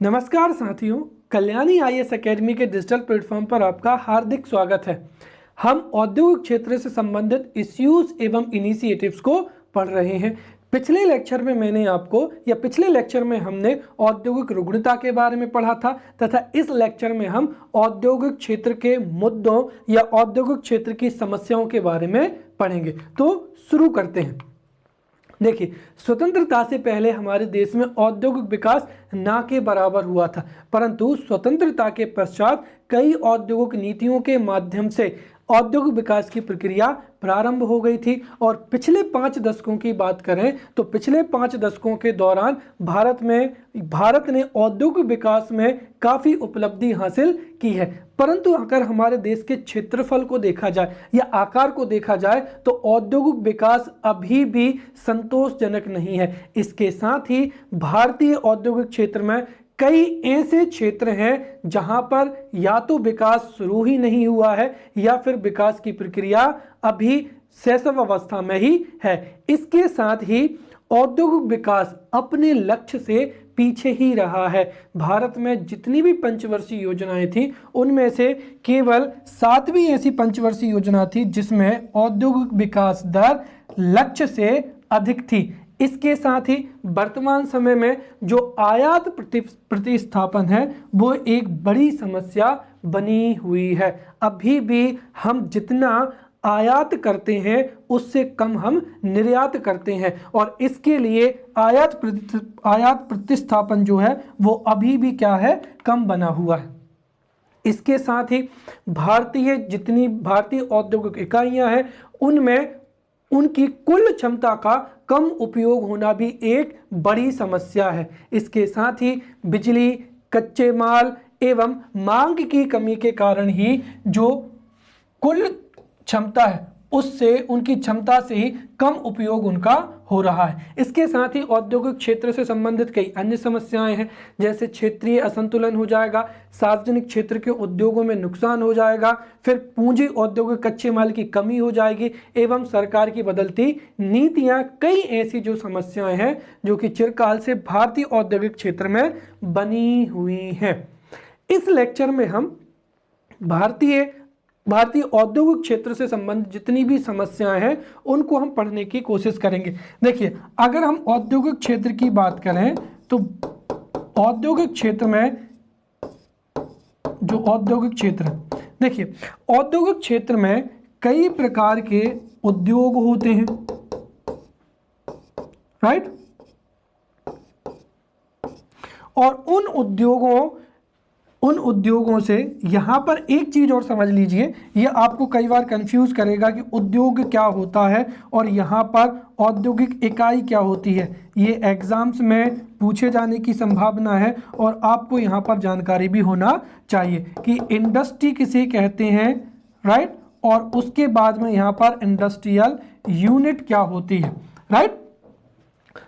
नमस्कार साथियों, Kalyani IAS academy के डिजिटल प्लेटफॉर्म पर आपका हार्दिक स्वागत है। हम औद्योगिक क्षेत्र से संबंधित इश्यूज एवं इनिशिएटिव्स को पढ़ रहे हैं। पिछले लेक्चर में हमने औद्योगिक रुग्णता के बारे में पढ़ा था तथा इस लेक्चर में हम औद्योगिक क्षेत्र के मुद्दों या औद्योगिक क्षेत्र की समस्याओं के बारे में पढ़ेंगे। तो शुरू करते हैं। देखिए, स्वतंत्रता से पहले हमारे देश में औद्योगिक विकास ना के बराबर हुआ था, परंतु स्वतंत्रता के पश्चात कई औद्योगिक नीतियों के माध्यम से औद्योगिक विकास की प्रक्रिया प्रारंभ हो गई थी। और पिछले 5 दशकों की बात करें तो पिछले 5 दशकों के दौरान भारत ने औद्योगिक विकास में काफ़ी उपलब्धि हासिल की है। परंतु अगर हमारे देश के क्षेत्रफल को देखा जाए या आकार को देखा जाए तो औद्योगिक विकास अभी भी संतोषजनक नहीं है। इसके साथ ही भारतीय औद्योगिक क्षेत्र में कई ऐसे क्षेत्र हैं जहां पर या तो विकास शुरू ही नहीं हुआ है या फिर विकास की प्रक्रिया अभी शैशव अवस्था में ही है। इसके साथ ही औद्योगिक विकास अपने लक्ष्य से पीछे ही रहा है। भारत में जितनी भी पंचवर्षीय योजनाएं थी उनमें से केवल 7वीं ऐसी पंचवर्षीय योजना थी जिसमें औद्योगिक विकास दर लक्ष्य से अधिक थी। इसके साथ ही वर्तमान समय में जो आयात प्रतिस्थापन है वो एक बड़ी समस्या बनी हुई है। अभी भी हम जितना आयात करते हैं उससे कम हम निर्यात करते हैं और इसके लिए आयात प्रतिस्थापन जो है वो अभी भी क्या है, कम बना हुआ है। इसके साथ ही भारतीय औद्योगिक इकाइयां हैं उनमें उनकी कुल क्षमता का कम उपयोग होना भी एक बड़ी समस्या है। इसके साथ ही बिजली, कच्चे माल एवं मांग की कमी के कारण ही जो कुल क्षमता है उससे उनकी क्षमता से ही कम उपयोग उनका हो रहा है। इसके साथ ही औद्योगिक क्षेत्र से संबंधित कई अन्य समस्याएं हैं, जैसे क्षेत्रीय असंतुलन हो जाएगा, सार्वजनिक क्षेत्र के उद्योगों में नुकसान हो जाएगा, फिर पूंजी औद्योगिक कच्चे माल की कमी हो जाएगी एवं सरकार की बदलती नीतियां। कई ऐसी जो समस्याएं हैं जो कि चिरकाल से भारतीय औद्योगिक क्षेत्र में बनी हुई हैं। इस लेक्चर में हम भारतीय औद्योगिक क्षेत्र से संबंधित जितनी भी समस्याएं हैं उनको हम पढ़ने की कोशिश करेंगे। देखिए, अगर हम औद्योगिक क्षेत्र की बात करें तो औद्योगिक क्षेत्र में जो औद्योगिक क्षेत्र, देखिए औद्योगिक क्षेत्र में कई प्रकार के उद्योग होते हैं, राइट। और उन उद्योगों से यहाँ पर एक चीज़ और समझ लीजिए, ये आपको कई बार कंफ्यूज करेगा कि उद्योग क्या होता है और यहाँ पर औद्योगिक इकाई क्या होती है। ये एग्जाम्स में पूछे जाने की संभावना है और आपको यहाँ पर जानकारी भी होना चाहिए कि इंडस्ट्री किसे कहते हैं, राइट। और उसके बाद में यहाँ पर इंडस्ट्रियल यूनिट क्या होती है, राइट।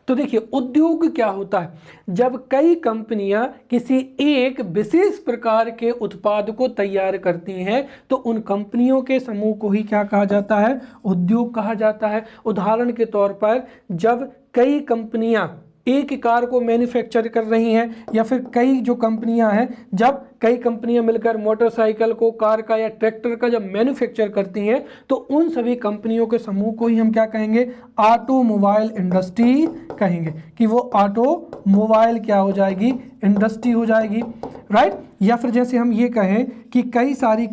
तो देखिए, उद्योग क्या होता है, जब कई कंपनियां किसी एक विशेष प्रकार के उत्पाद को तैयार करती हैं तो उन कंपनियों के समूह को ही क्या कहा जाता है, उद्योग कहा जाता है। उदाहरण के तौर पर जब कई कंपनियां एक कार को मैन्युफैक्चर कर रही हैं या फिर कई जो कंपनियां हैं, जब कई कंपनियां मिलकर मोटरसाइकिल को, कार का या ट्रैक्टर का जब मैन्युफैक्चर करती हैं तो उन सभी कंपनियों के समूह को ही हम क्या कहेंगे, ऑटोमोबाइल इंडस्ट्री कहेंगे कि वो ऑटोमोबाइल क्या हो जाएगी, इंडस्ट्री हो जाएगी, राइट। या फिर जैसे हम ये कहें कि कई सारी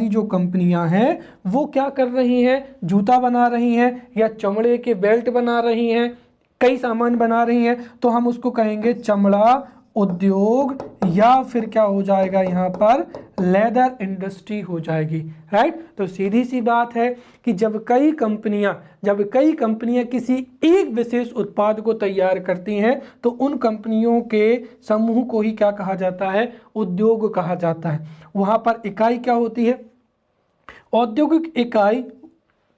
जो कंपनियां हैं वो क्या कर रही हैं, जूता बना रही हैं या चमड़े के बेल्ट बना रही हैं, कई सामान बना रही हैं, तो हम उसको कहेंगे चमड़ा उद्योग या फिर क्या हो जाएगा यहाँ पर लेदर इंडस्ट्री हो जाएगी, राइट। तो सीधी सी बात है कि जब कई कंपनियां किसी एक विशेष उत्पाद को तैयार करती हैं तो उन कंपनियों के समूह को ही क्या कहा जाता है, उद्योग कहा जाता है। वहाँ पर इकाई क्या होती है,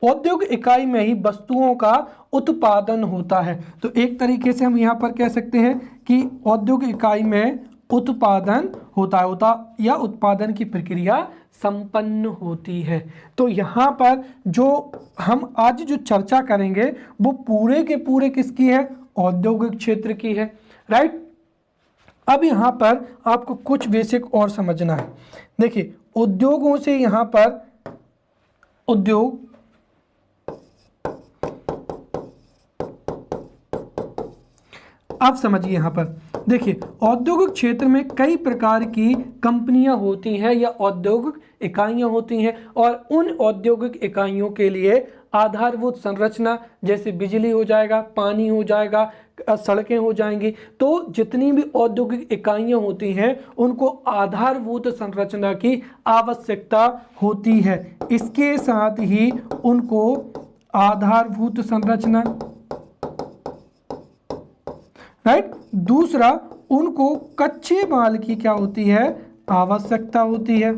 औद्योगिक इकाई में ही वस्तुओं का उत्पादन होता है। तो एक तरीके से हम यहाँ पर कह सकते हैं कि औद्योगिक इकाई में उत्पादन होता है या उत्पादन की प्रक्रिया संपन्न होती है। तो यहाँ पर जो हम आज जो चर्चा करेंगे वो पूरे के पूरे किसकी है, औद्योगिक क्षेत्र की है, राइट। अब यहाँ पर आपको कुछ बेसिक और समझना है। देखिए, उद्योगों से यहाँ पर उद्योग आप समझिए, यहाँ पर देखिए, औद्योगिक क्षेत्र में कई प्रकार की कंपनियां होती हैं या औद्योगिक इकाइयां होती हैं, और उन औद्योगिक इकाइयों के लिए आधारभूत संरचना जैसे बिजली हो जाएगा, पानी हो जाएगा, सड़कें हो जाएंगी। तो जितनी भी औद्योगिक इकाइयां होती हैं उनको आधारभूत संरचना की आवश्यकता होती है। इसके साथ ही उनको आधारभूत संरचना, राइट, दूसरा उनको कच्चे माल की क्या होती है, आवश्यकता होती है,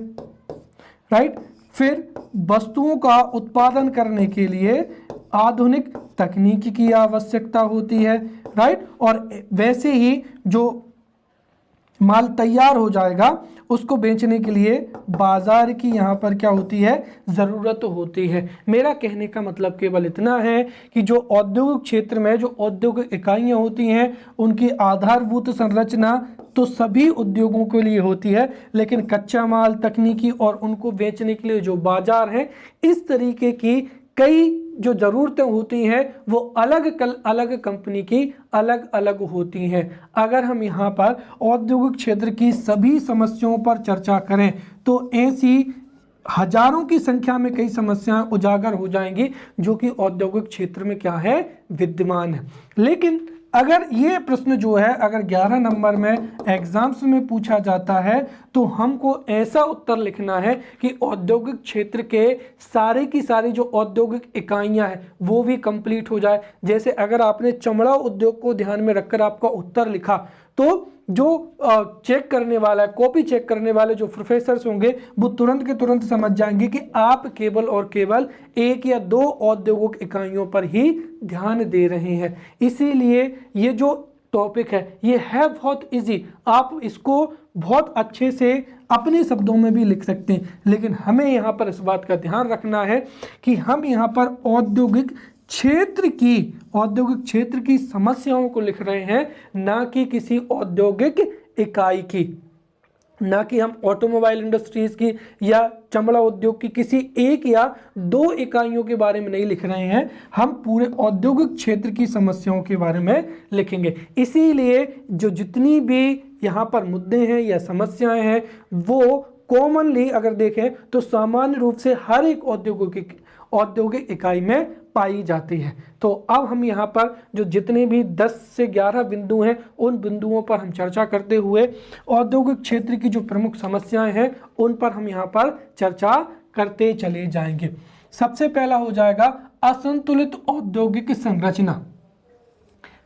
राइट। फिर वस्तुओं का उत्पादन करने के लिए आधुनिक तकनीक की आवश्यकता होती है, राइट। और वैसे ही जो माल तैयार हो जाएगा उसको बेचने के लिए बाजार की यहाँ पर क्या होती है, ज़रूरत होती है। मेरा कहने का मतलब केवल इतना है कि जो औद्योगिक क्षेत्र में जो औद्योगिक इकाइयाँ होती हैं उनकी आधारभूत संरचना तो सभी उद्योगों के लिए होती है, लेकिन कच्चा माल, तकनीकी और उनको बेचने के लिए जो बाजार है, इस तरीके की कई जो ज़रूरतें होती हैं वो अलग कंपनी की अलग अलग होती हैं। अगर हम यहाँ पर औद्योगिक क्षेत्र की सभी समस्याओं पर चर्चा करें तो ऐसी हजारों की संख्या में कई समस्याएं उजागर हो जाएंगी जो कि औद्योगिक क्षेत्र में क्या है, विद्यमान है। लेकिन अगर ये प्रश्न जो है अगर 11 नंबर में एग्जाम्स में पूछा जाता है तो हमको ऐसा उत्तर लिखना है कि औद्योगिक क्षेत्र के सारे की सारी जो औद्योगिक इकाइयां हैं वो भी कंप्लीट हो जाए। जैसे अगर आपने चमड़ा उद्योग को ध्यान में रखकर आपका उत्तर लिखा तो जो चेक करने वाला है, कॉपी चेक करने वाले जो प्रोफेसर्स होंगे वो तुरंत के तुरंत समझ जाएंगे कि आप केवल और केवल एक या दो औद्योगिक इकाइयों पर ही ध्यान दे रहे हैं। इसीलिए ये जो टॉपिक है ये है बहुत इजी, आप इसको बहुत अच्छे से अपने शब्दों में भी लिख सकते हैं। लेकिन हमें यहाँ पर इस बात का ध्यान रखना है कि हम यहाँ पर औद्योगिक क्षेत्र की समस्याओं को लिख रहे हैं, ना कि किसी औद्योगिक इकाई की, ना कि हम ऑटोमोबाइल इंडस्ट्रीज की या चमड़ा उद्योग की किसी एक या दो इकाइयों के बारे में नहीं लिख रहे हैं, हम पूरे औद्योगिक क्षेत्र की समस्याओं के बारे में लिखेंगे। इसीलिए जो जितनी भी यहाँ पर मुद्दे हैं या समस्याएं हैं वो कॉमनली अगर देखें तो सामान्य रूप से हर एक औद्योगिक इकाई में पाई जाती है। तो अब हम यहाँ पर जो जितने भी 10 से 11 बिंदु हैं उन बिंदुओं पर हम चर्चा करते हुए औद्योगिक क्षेत्र की जो प्रमुख समस्याएं हैं उन पर हम यहाँ पर चर्चा करते चले जाएंगे। सबसे पहला हो जाएगा असंतुलित औद्योगिक संरचना,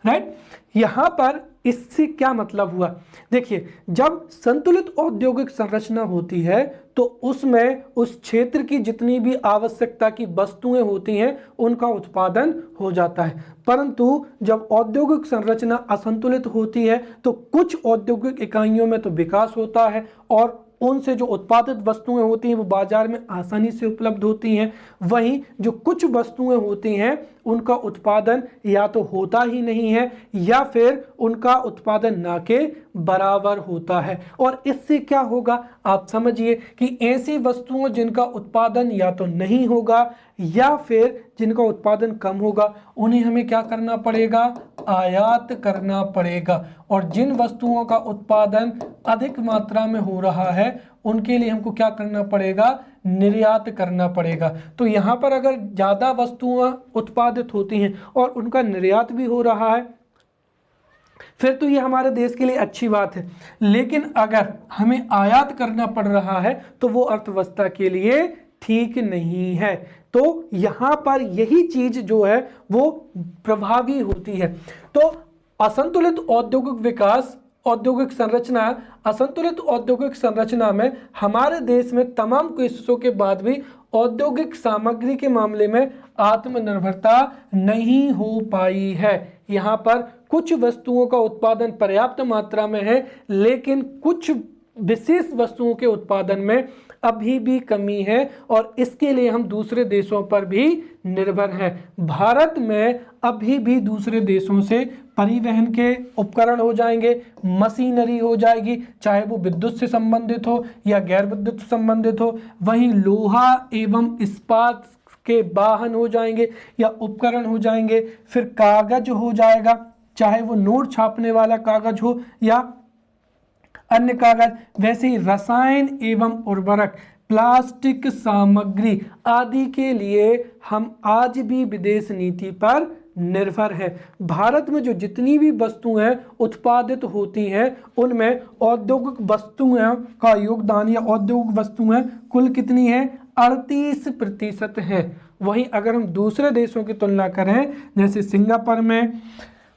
राइट। यहाँ पर इससे क्या मतलब हुआ, देखिए जब संतुलित औद्योगिक संरचना होती है तो उसमें उस क्षेत्र की जितनी भी आवश्यकता की वस्तुएं होती हैं उनका उत्पादन हो जाता है। परंतु जब औद्योगिक संरचना असंतुलित होती है तो कुछ औद्योगिक इकाइयों में तो विकास होता है और उनसे जो उत्पादित वस्तुएं होती हैं वो बाजार में आसानी से उपलब्ध होती हैं, वहीं जो कुछ वस्तुएं होती हैं उनका उत्पादन या तो होता ही नहीं है या फिर उनका उत्पादन ना के बराबर होता है। और इससे क्या होगा आप समझिए कि ऐसी वस्तुओं जिनका उत्पादन या तो नहीं होगा या फिर जिनका उत्पादन कम होगा उन्हें हमें क्या करना पड़ेगा, आयात करना पड़ेगा। और जिन वस्तुओं का उत्पादन अधिक मात्रा में हो रहा है उनके लिए हमको क्या करना पड़ेगा, निर्यात करना पड़ेगा। तो यहाँ पर अगर ज़्यादा वस्तुएं उत्पादित होती हैं और उनका निर्यात भी हो रहा है फिर तो ये हमारे देश के लिए अच्छी बात है। लेकिन अगर हमें आयात करना पड़ रहा है तो वो अर्थव्यवस्था के लिए ठीक नहीं है। तो यहाँ पर यही चीज जो है वो प्रभावी होती है। तो असंतुलित औद्योगिक विकास, औद्योगिक संरचना, असंतुलित औद्योगिक संरचना में हमारे देश में तमाम कोशिशों के बाद भी औद्योगिक सामग्री के मामले में आत्मनिर्भरता नहीं हो पाई है। यहाँ पर कुछ वस्तुओं का उत्पादन पर्याप्त मात्रा में है लेकिन कुछ विशेष वस्तुओं के उत्पादन में अभी भी कमी है और इसके लिए हम दूसरे देशों पर भी निर्भर हैं। भारत में अभी भी दूसरे देशों से परिवहन के उपकरण हो जाएंगे, मशीनरी हो जाएगी, चाहे वो विद्युत से संबंधित हो या गैर विद्युत से संबंधित हो। वहीं लोहा एवं इस्पात के वाहन हो जाएंगे या उपकरण हो जाएंगे। फिर कागज हो जाएगा, चाहे वो नोट छापने वाला कागज हो या अन्य कागज। वैसे ही रसायन एवं उर्वरक, प्लास्टिक सामग्री आदि के लिए हम आज भी विदेश नीति पर निर्भर है। भारत में जो जितनी भी वस्तुएं उत्पादित होती हैं उनमें औद्योगिक वस्तुओं का योगदान या औद्योगिक वस्तुएं कुल कितनी है, 38% है। वहीं अगर हम दूसरे देशों की तुलना करें, जैसे सिंगापुर में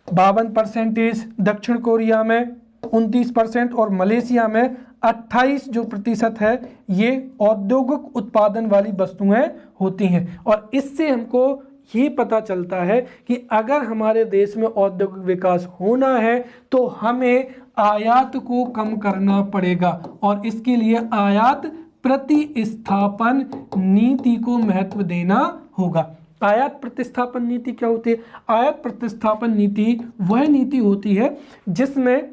52%, दक्षिण कोरिया में 29% और मलेशिया में 28 जो प्रतिशत है, ये औद्योगिक उत्पादन वाली वस्तुएं होती हैं। और इससे हमको ये पता चलता है कि अगर हमारे देश में औद्योगिक विकास होना है तो हमें आयात को कम करना पड़ेगा और इसके लिए आयात प्रतिस्थापन नीति को महत्व देना होगा। आयात प्रतिस्थापन नीति क्या होती है? आयात प्रतिस्थापन नीति वह नीति होती है जिसमें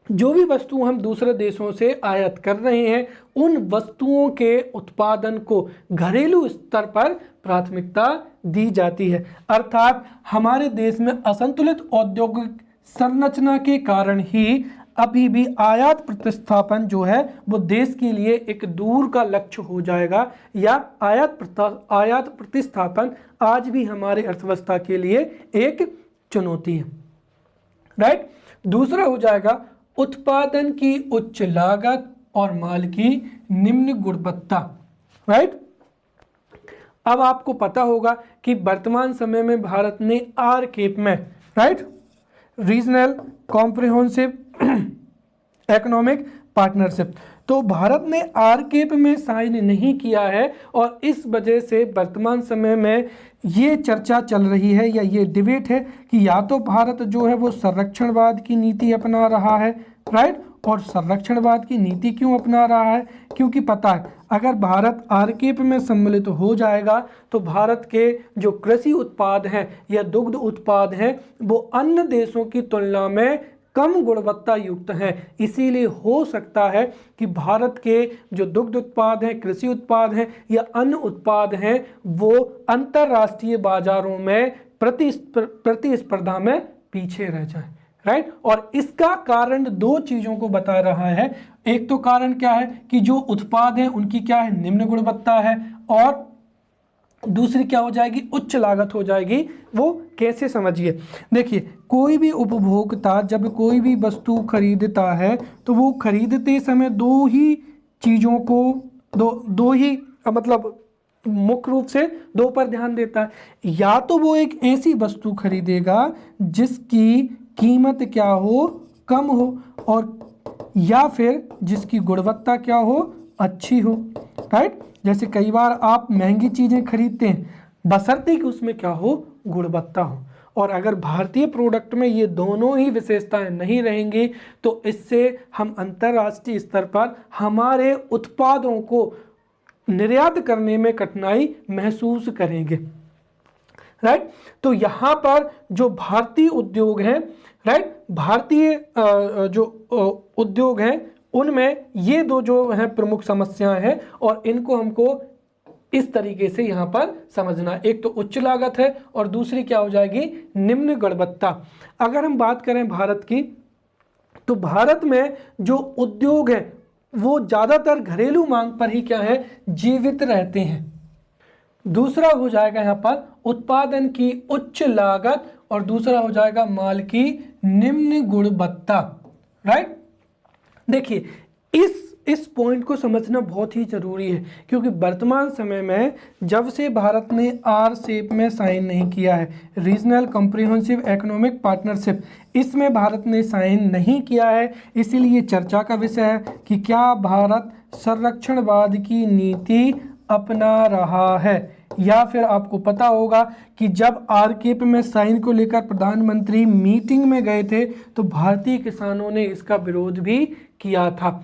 जो भी वस्तु हम दूसरे देशों से आयात कर रहे हैं उन वस्तुओं के उत्पादन को घरेलू स्तर पर प्राथमिकता दी जाती है। अर्थात हमारे देश में असंतुलित औद्योगिक संरचना के कारण ही अभी भी आयात प्रतिस्थापन जो है वो देश के लिए एक दूर का लक्ष्य हो जाएगा, या आयात प्रतिस्थापन आज भी हमारे अर्थव्यवस्था के लिए एक चुनौती है। राइट। दूसरा हो जाएगा उत्पादन की उच्च लागत और माल की निम्न गुणवत्ता। राइट। अब आपको पता होगा कि वर्तमान समय में भारत ने आरकेप में, right, regional comprehensive economic partnership, तो भारत ने आरकेप में साइन नहीं किया है और इस वजह से वर्तमान समय में ये चर्चा चल रही है या ये डिबेट है कि या तो भारत जो है वो संरक्षणवाद की नीति अपना रहा है, राइट। और संरक्षणवाद की नीति क्यों अपना रहा है? क्योंकि पता है अगर भारत आरकेप में सम्मिलित हो जाएगा तो भारत के जो कृषि उत्पाद हैं या दुग्ध उत्पाद हैं वो अन्य देशों की तुलना में कम गुणवत्ता युक्त हैं। इसीलिए हो सकता है कि भारत के जो दुग्ध उत्पाद हैं, कृषि उत्पाद हैं या अन्य उत्पाद हैं वो अंतर्राष्ट्रीय बाजारों में प्रतिस्पर्धा में पीछे रह जाएं। राइट। और इसका कारण दो चीजों को बता रहा है। एक तो कारण क्या है कि जो उत्पाद हैं उनकी क्या है, निम्न गुणवत्ता है, और दूसरी क्या हो जाएगी, उच्च लागत हो जाएगी। वो कैसे समझिए, देखिए कोई भी उपभोक्ता जब कोई भी वस्तु खरीदता है तो वो खरीदते समय दो ही चीज़ों को दो ही मतलब मुख्य रूप से दो पर ध्यान देता है। या तो वो एक ऐसी वस्तु खरीदेगा जिसकी कीमत क्या हो, कम हो, और या फिर जिसकी गुणवत्ता क्या हो, अच्छी हो। राइट। जैसे कई बार आप महंगी चीज़ें खरीदते हैं बशर्ते कि उसमें क्या हो, गुणवत्ता हो। और अगर भारतीय प्रोडक्ट में ये दोनों ही विशेषताएं नहीं रहेंगी तो इससे हम अंतर्राष्ट्रीय स्तर पर हमारे उत्पादों को निर्यात करने में कठिनाई महसूस करेंगे। राइट। तो यहाँ पर जो भारतीय उद्योग हैं, राइट, भारतीय जो उद्योग हैं उनमें ये दो जो हैं प्रमुख समस्याएं हैं और इनको हमको इस तरीके से यहाँ पर समझना। एक तो उच्च लागत है और दूसरी क्या हो जाएगी, निम्न गुणवत्ता। अगर हम बात करें भारत की तो भारत में जो उद्योग है वो ज़्यादातर घरेलू मांग पर ही क्या है, जीवित रहते हैं। दूसरा हो जाएगा यहाँ पर उत्पादन की उच्च लागत और दूसरा हो जाएगा माल की निम्न गुणवत्ता। राइट। देखिए इस पॉइंट को समझना बहुत ही ज़रूरी है क्योंकि वर्तमान समय में जब से भारत ने आरसेप में साइन नहीं किया है, रीजनल कॉम्प्रिहेंसिव इकोनॉमिक पार्टनरशिप, इसमें भारत ने साइन नहीं किया है। इसीलिए चर्चा का विषय है कि क्या भारत संरक्षणवाद की नीति अपना रहा है, या फिर आपको पता होगा कि जब आरकेप में साइन को लेकर प्रधानमंत्री मीटिंग में गए थे तो भारतीय किसानों ने इसका विरोध भी किया था।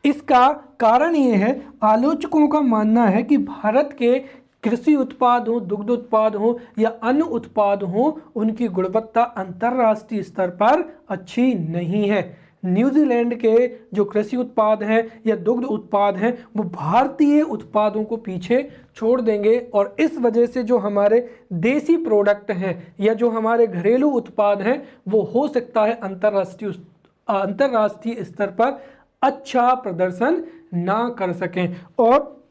इसका कारण ये है, आलोचकों का मानना है कि भारत के कृषि उत्पाद हो, दुग्ध उत्पाद हो या अन्य उत्पाद हो, उनकी गुणवत्ता अंतर्राष्ट्रीय स्तर पर अच्छी नहीं है। न्यूजीलैंड के जो कृषि उत्पाद हैं या दुग्ध उत्पाद हैं वो भारतीय उत्पादों को पीछे छोड़ देंगे, और इस वजह से जो हमारे देसी प्रोडक्ट हैं या जो हमारे घरेलू उत्पाद हैं वो हो सकता है अंतर्राष्ट्रीय स्तर पर अच्छा प्रदर्शन ना कर सकें। और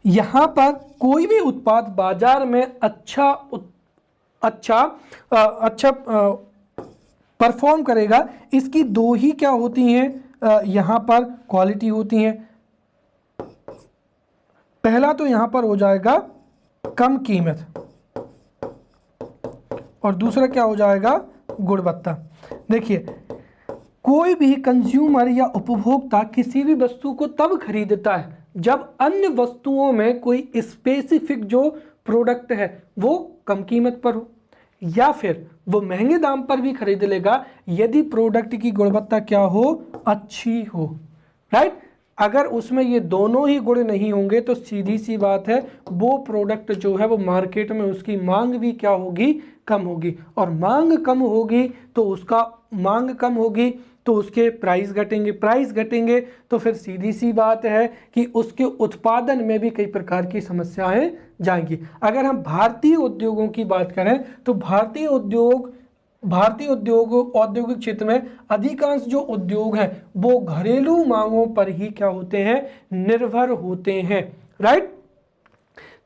यहाँ पर कोई भी उत्पाद बाजार में अच्छा परफॉर्म करेगा, इसकी दो ही क्या होती हैं यहाँ पर क्वालिटी होती हैं। पहला तो यहाँ पर हो जाएगा कम कीमत, और दूसरा क्या हो जाएगा गुणवत्ता। देखिए, कोई भी कंज्यूमर या उपभोक्ता किसी भी वस्तु को तब खरीदता है जब अन्य वस्तुओं में कोई स्पेसिफिक जो प्रोडक्ट है वो कम कीमत पर हो, या फिर वो महंगे दाम पर भी खरीद लेगा यदि प्रोडक्ट की गुणवत्ता क्या हो, अच्छी हो। राइट, अगर उसमें ये दोनों ही गुण नहीं होंगे तो सीधी सी बात है वो प्रोडक्ट जो है वो मार्केट में उसकी मांग भी क्या होगी, कम होगी, और मांग कम होगी तो उसके प्राइस घटेंगे, प्राइस घटेंगे तो फिर सीधी सी बात है कि उसके उत्पादन में भी कई प्रकार की समस्याएं जाएंगी। अगर हम भारतीय उद्योगों की बात करें तो भारतीय औद्योगिक क्षेत्र में अधिकांश जो उद्योग हैं वो घरेलू मांगों पर ही क्या होते हैं, निर्भर होते हैं। राइट,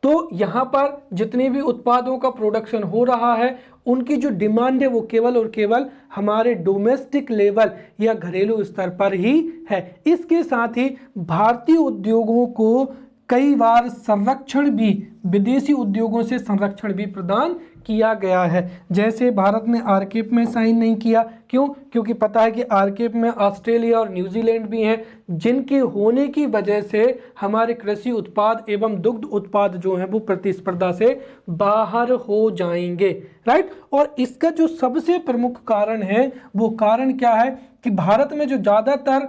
तो यहाँ पर जितने भी उत्पादों का प्रोडक्शन हो रहा है उनकी जो डिमांड है वो केवल और केवल हमारे डोमेस्टिक लेवल या घरेलू स्तर पर ही है। इसके साथ ही भारतीय उद्योगों को कई बार संरक्षण भी, विदेशी उद्योगों से संरक्षण भी प्रदान किया गया है। जैसे भारत ने आरकेप में साइन नहीं किया, क्यों? क्योंकि पता है कि आरकेप में ऑस्ट्रेलिया और न्यूजीलैंड भी हैं, जिनके होने की वजह से हमारे कृषि उत्पाद एवं दुग्ध उत्पाद जो हैं वो प्रतिस्पर्धा से बाहर हो जाएंगे। राइट, और इसका जो सबसे प्रमुख कारण है वो कारण क्या है कि भारत में जो ज़्यादातर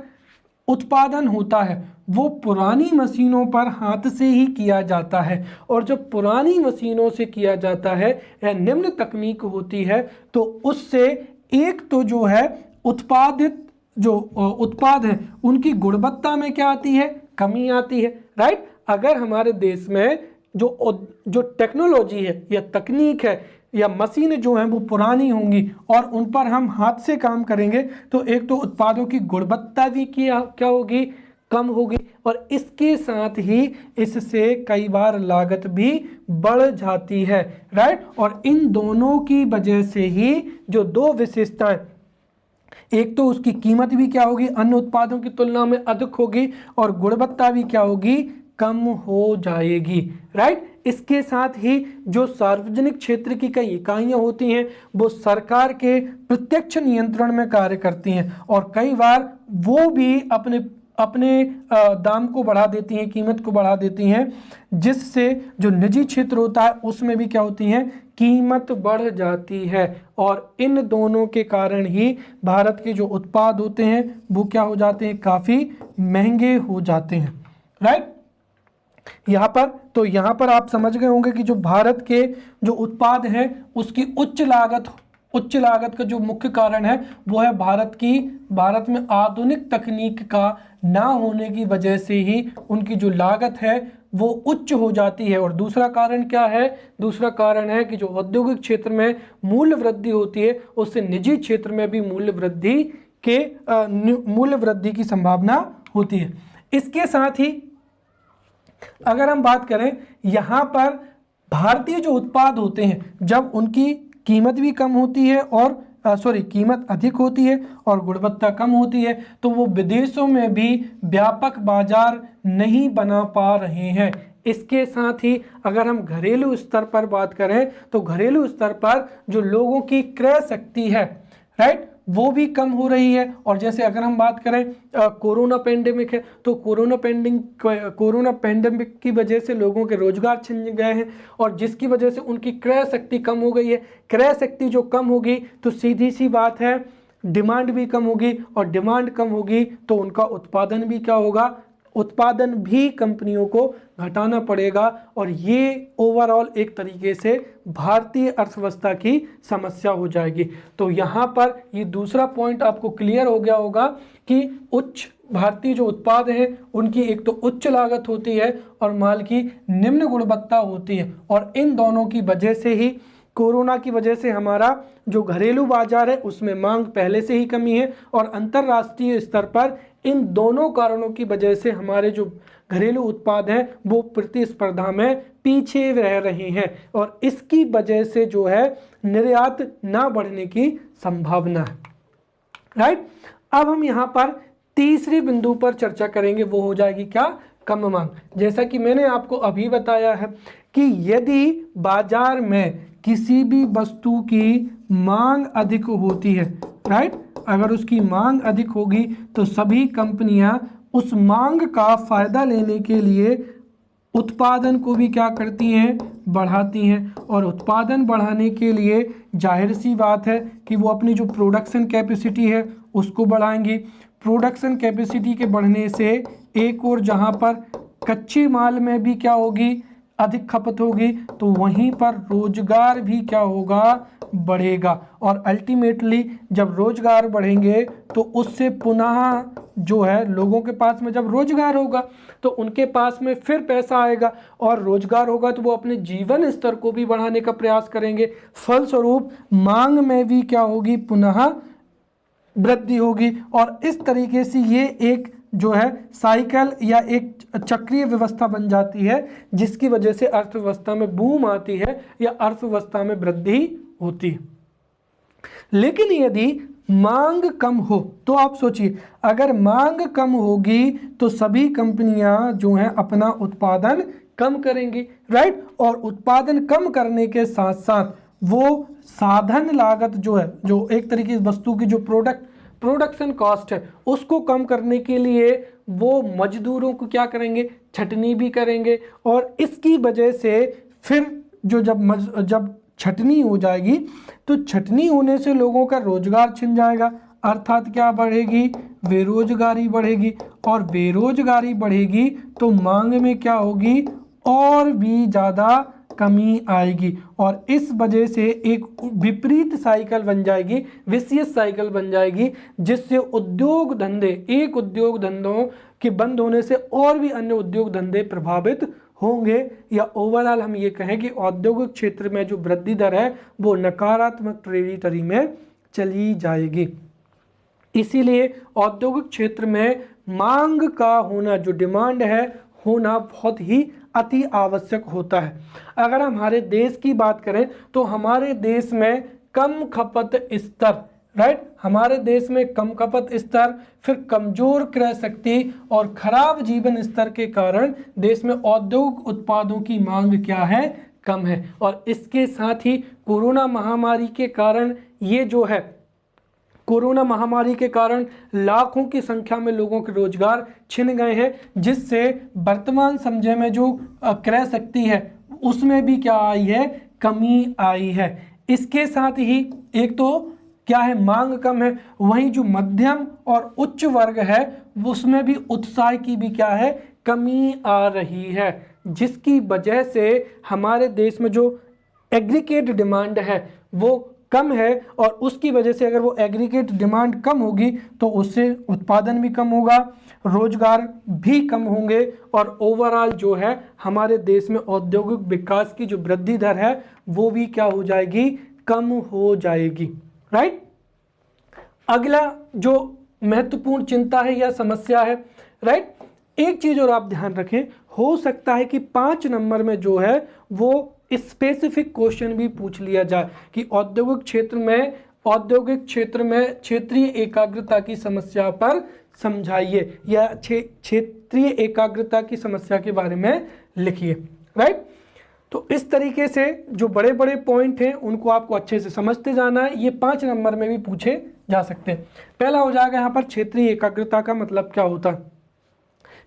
उत्पादन होता है वो पुरानी मशीनों पर हाथ से ही किया जाता है, और जब पुरानी मशीनों से किया जाता है या निम्न तकनीक होती है तो उससे एक तो जो है उत्पादित जो उत्पाद है उनकी गुणवत्ता में क्या आती है, कमी आती है। राइट, अगर हमारे देश में जो टेक्नोलॉजी है या तकनीक है या मशीन जो हैं वो पुरानी होंगी और उन पर हम हाथ से काम करेंगे तो एक तो उत्पादों की गुणवत्ता भी क्या होगी, कम होगी, और इसके साथ ही इससे कई बार लागत भी बढ़ जाती है। राइट, और इन दोनों की वजह से ही जो दो विशेषताएं, एक तो उसकी कीमत भी क्या होगी, अन्य उत्पादों की तुलना में अधिक होगी, और गुणवत्ता भी क्या होगी, कम हो जाएगी। राइट, इसके साथ ही जो सार्वजनिक क्षेत्र की कई इकाइयां होती हैं वो सरकार के प्रत्यक्ष नियंत्रण में कार्य करती हैं, और कई बार वो भी अपने दाम को बढ़ा देती हैं, कीमत को बढ़ा देती हैं, जिससे जो निजी क्षेत्र होता है उसमें भी क्या होती हैं, कीमत बढ़ जाती है। और इन दोनों के कारण ही भारत के जो उत्पाद होते हैं वो क्या हो जाते हैं, काफ़ी महंगे हो जाते हैं। राइट, यहाँ पर आप समझ गए होंगे कि जो भारत के जो उत्पाद हैं उसकी उच्च लागत का जो मुख्य कारण है वो है भारत में आधुनिक तकनीक का ना होने की वजह से ही उनकी जो लागत है वो उच्च हो जाती है। और दूसरा कारण क्या है, दूसरा कारण है कि जो औद्योगिक क्षेत्र में मूल्य वृद्धि होती है उससे निजी क्षेत्र में भी मूल्य वृद्धि की संभावना होती है। इसके साथ ही अगर हम बात करें यहाँ पर भारतीय जो उत्पाद होते हैं जब उनकी कीमत भी कम होती है और कीमत अधिक होती है और गुणवत्ता कम होती है तो वो विदेशों में भी व्यापक बाजार नहीं बना पा रहे हैं। इसके साथ ही अगर हम घरेलू स्तर पर बात करें तो घरेलू स्तर पर जो लोगों की क्रय शक्ति है, राइट, वो भी कम हो रही है। और जैसे अगर हम बात करें कोरोना पेंडेमिक है तो कोरोना पेंडेमिक की वजह से लोगों के रोजगार छिन गए हैं और जिसकी वजह से उनकी क्रय शक्ति कम हो गई है। क्रय शक्ति जो कम होगी तो सीधी सी बात है डिमांड भी कम होगी और डिमांड कम होगी तो उनका उत्पादन भी क्या होगा, उत्पादन भी कंपनियों को घटाना पड़ेगा और ये ओवरऑल एक तरीके से भारतीय अर्थव्यवस्था की समस्या हो जाएगी। तो यहाँ पर ये दूसरा पॉइंट आपको क्लियर हो गया होगा कि उच्च भारतीय जो उत्पाद हैं उनकी एक तो उच्च लागत होती है और माल की निम्न गुणवत्ता होती है, और इन दोनों की वजह से ही कोरोना की वजह से हमारा जो घरेलू बाजार है उसमें मांग पहले से ही कमी है, और अंतर्राष्ट्रीय स्तर पर इन दोनों कारणों की वजह से हमारे जो घरेलू उत्पाद हैं वो प्रतिस्पर्धा में पीछे रह रहे हैं, और इसकी वजह से जो है निर्यात ना बढ़ने की संभावना है। राइट, अब हम यहाँ पर तीसरी बिंदु पर चर्चा करेंगे, वो हो जाएगी क्या, कम मांग। जैसा कि मैंने आपको अभी बताया है कि यदि बाजार में किसी भी वस्तु की मांग अधिक होती है, राइट, अगर उसकी मांग अधिक होगी तो सभी कंपनियां उस मांग का फायदा लेने के लिए उत्पादन को भी क्या करती हैं, बढ़ाती हैं, और उत्पादन बढ़ाने के लिए जाहिर सी बात है कि वो अपनी जो प्रोडक्शन कैपेसिटी है उसको बढ़ाएंगी। प्रोडक्शन कैपेसिटी के बढ़ने से एक और जहाँ पर कच्चे माल में भी क्या होगी, अधिक खपत होगी, तो वहीं पर रोजगार भी क्या होगा, बढ़ेगा, और अल्टीमेटली जब रोजगार बढ़ेंगे तो उससे पुनः जो है लोगों के पास में जब रोजगार होगा तो उनके पास में फिर पैसा आएगा, और रोजगार होगा तो वो अपने जीवन स्तर को भी बढ़ाने का प्रयास करेंगे। फलस्वरूप मांग में भी क्या होगी, पुनः वृद्धि होगी, और इस तरीके से ये एक जो है साइकिल या एक चक्रीय व्यवस्था बन जाती है, जिसकी वजह से अर्थव्यवस्था में बूम आती है या अर्थव्यवस्था में वृद्धि होती है। लेकिन यदि मांग कम हो तो आप सोचिए, अगर मांग कम होगी तो सभी कंपनियां जो हैं अपना उत्पादन कम करेंगी, राइट, और उत्पादन कम करने के साथ साथ वो साधन लागत जो है, जो एक तरीके की वस्तु की जो प्रोडक्शन कॉस्ट है उसको कम करने के लिए वो मजदूरों को क्या करेंगे, छटनी भी करेंगे, और इसकी वजह से फिर जो जब छटनी हो जाएगी तो छटनी होने से लोगों का रोजगार छिन जाएगा, अर्थात क्या बढ़ेगी, बेरोजगारी बढ़ेगी, और बेरोजगारी बढ़ेगी तो मांग में क्या होगी, और भी ज़्यादा कमी आएगी, और इस वजह से एक विपरीत साइकिल बन जाएगी, विशियस साइकिल बन जाएगी, जिससे उद्योग धंधे, एक उद्योग धंधों के बंद होने से और भी अन्य उद्योग धंधे प्रभावित होंगे, या ओवरऑल हम ये कहें कि औद्योगिक क्षेत्र में जो वृद्धि दर है वो नकारात्मक टेरिटरी में चली जाएगी। इसीलिए औद्योगिक क्षेत्र में मांग का होना, जो डिमांड है होना, बहुत ही अति आवश्यक होता है। अगर हमारे देश की बात करें तो हमारे देश में कम खपत स्तर, राइट, हमारे देश में कम खपत स्तर, फिर कमजोर क्रय शक्ति और खराब जीवन स्तर के कारण देश में औद्योगिक उत्पादों की मांग क्या है, कम है, और इसके साथ ही कोरोना महामारी के कारण ये जो है, कोरोना महामारी के कारण लाखों की संख्या में लोगों के रोजगार छिन गए हैं, जिससे वर्तमान समय में जो क्रय शक्ति है उसमें भी क्या आई है, कमी आई है। इसके साथ ही एक तो क्या है, मांग कम है, वहीं जो मध्यम और उच्च वर्ग है उसमें भी उत्साह की भी क्या है, कमी आ रही है, जिसकी वजह से हमारे देश में जो एग्रीगेट डिमांड है वो कम है, और उसकी वजह से अगर वो एग्रीगेट डिमांड कम होगी तो उससे उत्पादन भी कम होगा, रोजगार भी कम होंगे, और ओवरऑल जो है हमारे देश में औद्योगिक विकास की जो वृद्धि दर है वो भी क्या हो जाएगी, कम हो जाएगी, राइट। अगला जो महत्वपूर्ण चिंता है या समस्या है, राइट, एक चीज और आप ध्यान रखें, हो सकता है कि 5 नंबर में जो है वो स्पेसिफिक क्वेश्चन भी पूछ लिया जाए कि औद्योगिक क्षेत्र में क्षेत्रीय एकाग्रता की समस्या पर समझाइए, या क्षेत्रीय एकाग्रता की समस्या के बारे में लिखिए, राइट। तो इस तरीके से जो बड़े बड़े पॉइंट हैं उनको आपको अच्छे से समझते जाना है, ये 5 नंबर में भी पूछे जा सकते हैं। पहला हो जाएगा यहाँ पर क्षेत्रीय एकाग्रता का मतलब क्या होता है,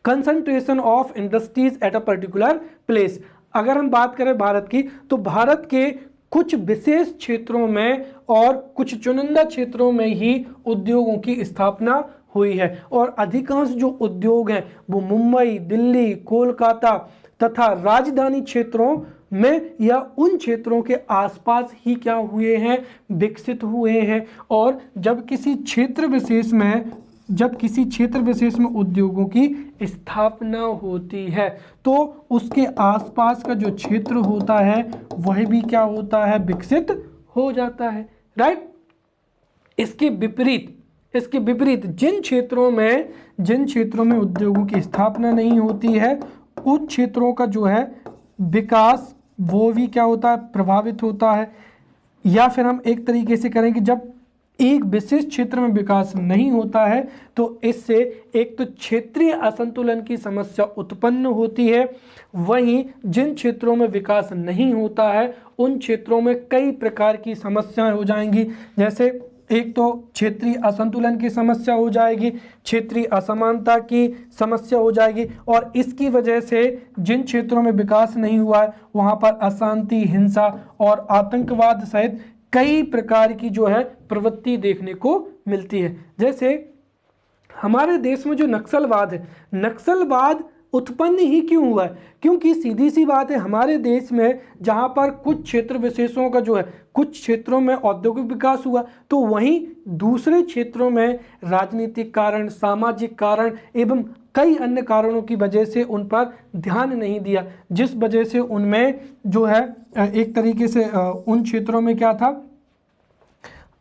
concentration of industries at a particular place. अगर हम बात करें भारत की, तो भारत के कुछ विशेष क्षेत्रों में और कुछ चुनिंदा क्षेत्रों में ही उद्योगों की स्थापना हुई है और अधिकांश जो उद्योग हैं वो मुंबई, दिल्ली, कोलकाता तथा राजधानी क्षेत्रों में या उन क्षेत्रों के आसपास ही क्या हुए हैं, विकसित हुए हैं। और जब किसी क्षेत्र विशेष में उद्योगों की स्थापना होती है तो उसके आसपास का जो क्षेत्र होता है वह भी क्या होता है, विकसित हो जाता है, राइट। इसके विपरीत जिन क्षेत्रों में उद्योगों की स्थापना नहीं होती है उन क्षेत्रों का जो है विकास वो भी क्या होता है, प्रभावित होता है। या फिर हम एक तरीके से करें कि जब एक विशेष क्षेत्र में विकास नहीं होता है तो इससे एक तो क्षेत्रीय असंतुलन की समस्या उत्पन्न होती है, वहीं जिन क्षेत्रों में विकास नहीं होता है उन क्षेत्रों में कई प्रकार की समस्याएं हो जाएंगी। जैसे एक तो क्षेत्रीय असंतुलन की समस्या हो जाएगी, क्षेत्रीय असमानता की समस्या हो जाएगी और इसकी वजह से जिन क्षेत्रों में विकास नहीं हुआ है वहां पर अशांति, हिंसा और आतंकवाद सहित कई प्रकार की जो है प्रवृत्ति देखने को मिलती है। जैसे हमारे देश में जो नक्सलवाद उत्पन्न ही क्यों हुआ है, क्योंकि सीधी सी बात है हमारे देश में जहां पर कुछ क्षेत्र विशेषों का जो है कुछ क्षेत्रों में औद्योगिक विकास हुआ तो वहीं दूसरे क्षेत्रों में राजनीतिक कारण, सामाजिक कारण एवं कई अन्य कारणों की वजह से उन पर ध्यान नहीं दिया, जिस वजह से उनमें जो है एक तरीके से उन क्षेत्रों में क्या था,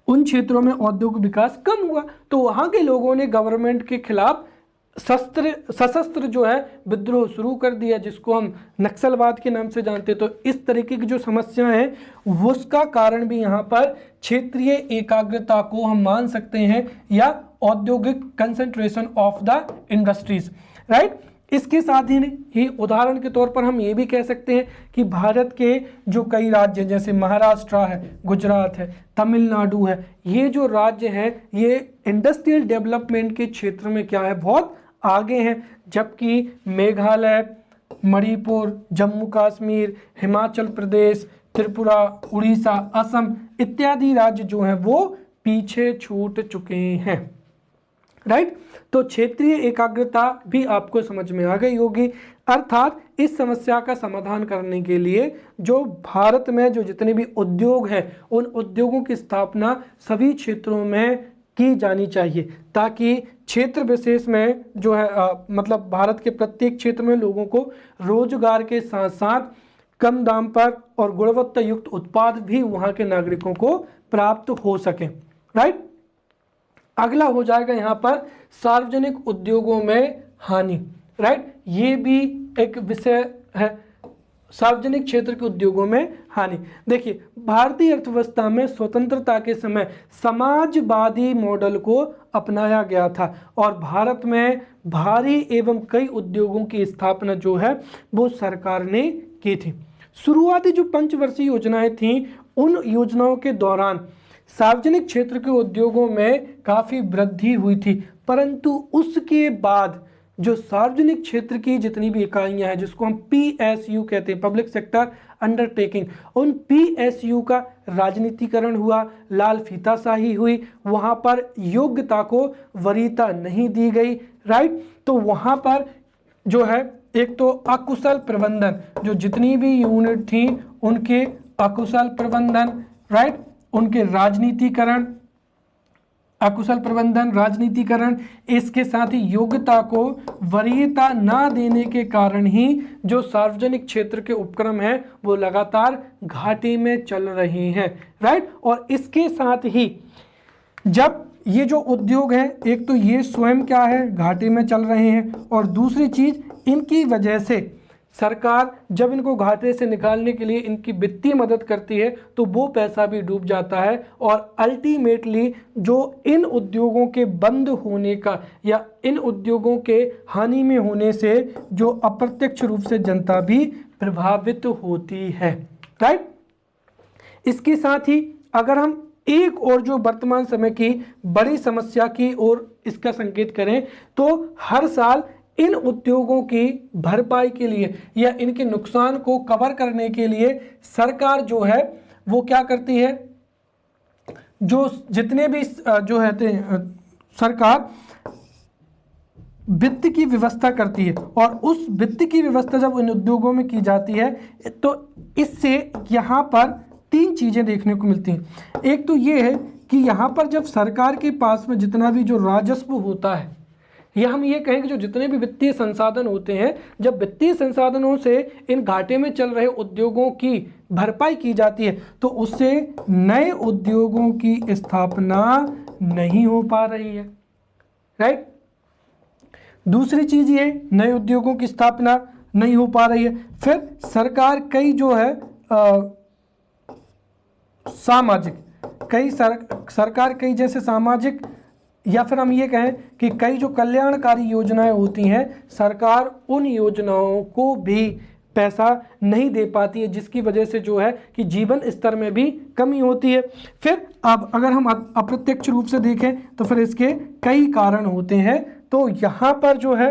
उन क्षेत्रों में औद्योगिक विकास कम हुआ। तो वहां के लोगों ने गवर्नमेंट के खिलाफ सशस्त्र जो है विद्रोह शुरू कर दिया, जिसको हम नक्सलवाद के नाम से जानते हैं। तो इस तरीके की जो समस्याएं हैं उसका कारण भी यहाँ पर क्षेत्रीय एकाग्रता को हम मान सकते हैं या औद्योगिक concentration of the industries, right. इसके साथ ही उदाहरण के तौर पर हम ये भी कह सकते हैं कि भारत के जो कई राज्य जैसे महाराष्ट्र है, गुजरात है, तमिलनाडु है, ये जो राज्य हैं ये इंडस्ट्रियल डेवलपमेंट के क्षेत्र में क्या है, बहुत आगे हैं। जबकि मेघालय, मणिपुर, जम्मू कश्मीर, हिमाचल प्रदेश, त्रिपुरा, उड़ीसा, असम इत्यादि राज्य जो हैं वो पीछे छूट चुके हैं, राइट। तो क्षेत्रीय एकाग्रता भी आपको समझ में आ गई होगी। अर्थात इस समस्या का समाधान करने के लिए जो भारत में जो जितने भी उद्योग हैं उन उद्योगों की स्थापना सभी क्षेत्रों में की जानी चाहिए ताकि क्षेत्र विशेष में जो है मतलब भारत के प्रत्येक क्षेत्र में लोगों को रोजगार के साथ साथ कम दाम पर और गुणवत्ता युक्त उत्पाद भी वहां के नागरिकों को प्राप्त हो सके, राइट। अगला हो जाएगा यहाँ पर सार्वजनिक उद्योगों में हानि, राइट। ये भी एक विषय है, सार्वजनिक क्षेत्र के उद्योगों में हानि। देखिए भारतीय अर्थव्यवस्था में स्वतंत्रता के समय समाजवादी मॉडल को अपनाया गया था और भारत में भारी एवं कई उद्योगों की स्थापना जो है वो सरकार ने की थी। शुरुआती जो पंचवर्षीय योजनाएं थीं उन योजनाओं के दौरान सार्वजनिक क्षेत्र के उद्योगों में काफ़ी वृद्धि हुई थी, परंतु उसके बाद जो सार्वजनिक क्षेत्र की जितनी भी इकाइयां हैं जिसको हम PSU कहते हैं, पब्लिक सेक्टर अंडरटेकिंग, उन PSU का राजनीतिकरण हुआ, लाल फीताशाही हुई, वहां पर योग्यता को वरीयता नहीं दी गई, राइट। तो वहां पर जो है एक तो अकुशल प्रबंधन, जो जितनी भी यूनिट थी उनके अकुशल प्रबंधन, राइट, उनके राजनीतिकरण, अकुशल प्रबंधन, राजनीतिकरण, इसके साथ ही योग्यता को वरीयता ना देने के कारण ही जो सार्वजनिक क्षेत्र के उपक्रम हैं वो लगातार घाटे में चल रहे हैं, राइट। और इसके साथ ही जब ये जो उद्योग हैं एक तो ये स्वयं क्या है, घाटे में चल रहे हैं और दूसरी चीज इनकी वजह से सरकार जब इनको घाटे से निकालने के लिए इनकी वित्तीय मदद करती है तो वो पैसा भी डूब जाता है और अल्टीमेटली जो इन उद्योगों के बंद होने का या इन उद्योगों के हानि में होने से जो अप्रत्यक्ष रूप से जनता भी प्रभावित होती है, राइट। इसके साथ ही अगर हम एक और जो वर्तमान समय की बड़ी समस्या की ओर इसका संकेत करें तो हर साल इन उद्योगों की भरपाई के लिए या इनके नुकसान को कवर करने के लिए सरकार जो है वो क्या करती है, जो जितने भी जो है सरकार वित्त की व्यवस्था करती है, और उस वित्त की व्यवस्था जब इन उद्योगों में की जाती है तो इससे यहाँ पर तीन चीज़ें देखने को मिलती हैं। एक तो ये है कि यहाँ पर जब सरकार के पास में जितना भी जो राजस्व होता है, या हम ये कहें कि जो जितने भी वित्तीय संसाधन होते हैं, जब वित्तीय संसाधनों से इन घाटे में चल रहे उद्योगों की भरपाई की जाती है तो उससे नए उद्योगों की स्थापना नहीं हो पा रही है, राइट। दूसरी चीज ये, नए उद्योगों की स्थापना नहीं हो पा रही है। फिर सरकार कई जो है सामाजिक सरकार कई जैसे सामाजिक, या फिर हम ये कहें कि कई जो कल्याणकारी योजनाएं होती हैं, सरकार उन योजनाओं को भी पैसा नहीं दे पाती है, जिसकी वजह से जो है कि जीवन स्तर में भी कमी होती है। फिर अब अगर हम अप्रत्यक्ष रूप से देखें तो फिर इसके कई कारण होते हैं। तो यहाँ पर जो है,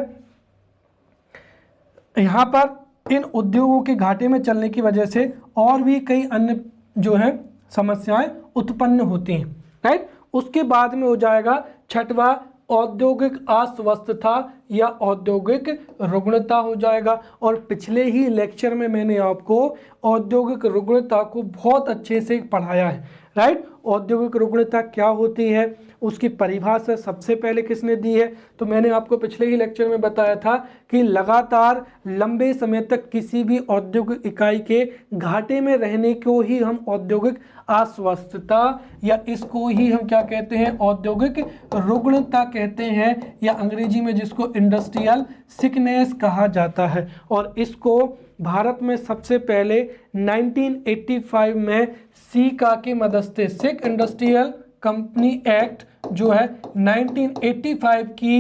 यहाँ पर इन उद्योगों के घाटे में चलने की वजह से और भी कई अन्य जो है समस्याएं उत्पन्न होती हैं, राइट। उसके बाद में हो जाएगा छठवां, औद्योगिक अस्वस्थता या औद्योगिक रुग्णता हो जाएगा। और पिछले ही लेक्चर में मैंने आपको औद्योगिक रुग्णता को बहुत अच्छे से पढ़ाया है, राइट। औद्योगिक रुग्णता क्या होती है, उसकी परिभाषा सबसे पहले किसने दी है, तो मैंने आपको पिछले ही लेक्चर में बताया था कि लगातार लंबे समय तक किसी भी औद्योगिक इकाई के घाटे में रहने को ही हम औद्योगिक अस्वस्थता या इसको ही हम क्या कहते हैं, औद्योगिक रुग्णता कहते हैं, या अंग्रेजी में जिसको इंडस्ट्रियल सिकनेस कहा जाता है। और इसको भारत में सबसे पहले 1985 में सीका की मदद से, सिक इंडस्ट्रियल कंपनी एक्ट जो है 1985 की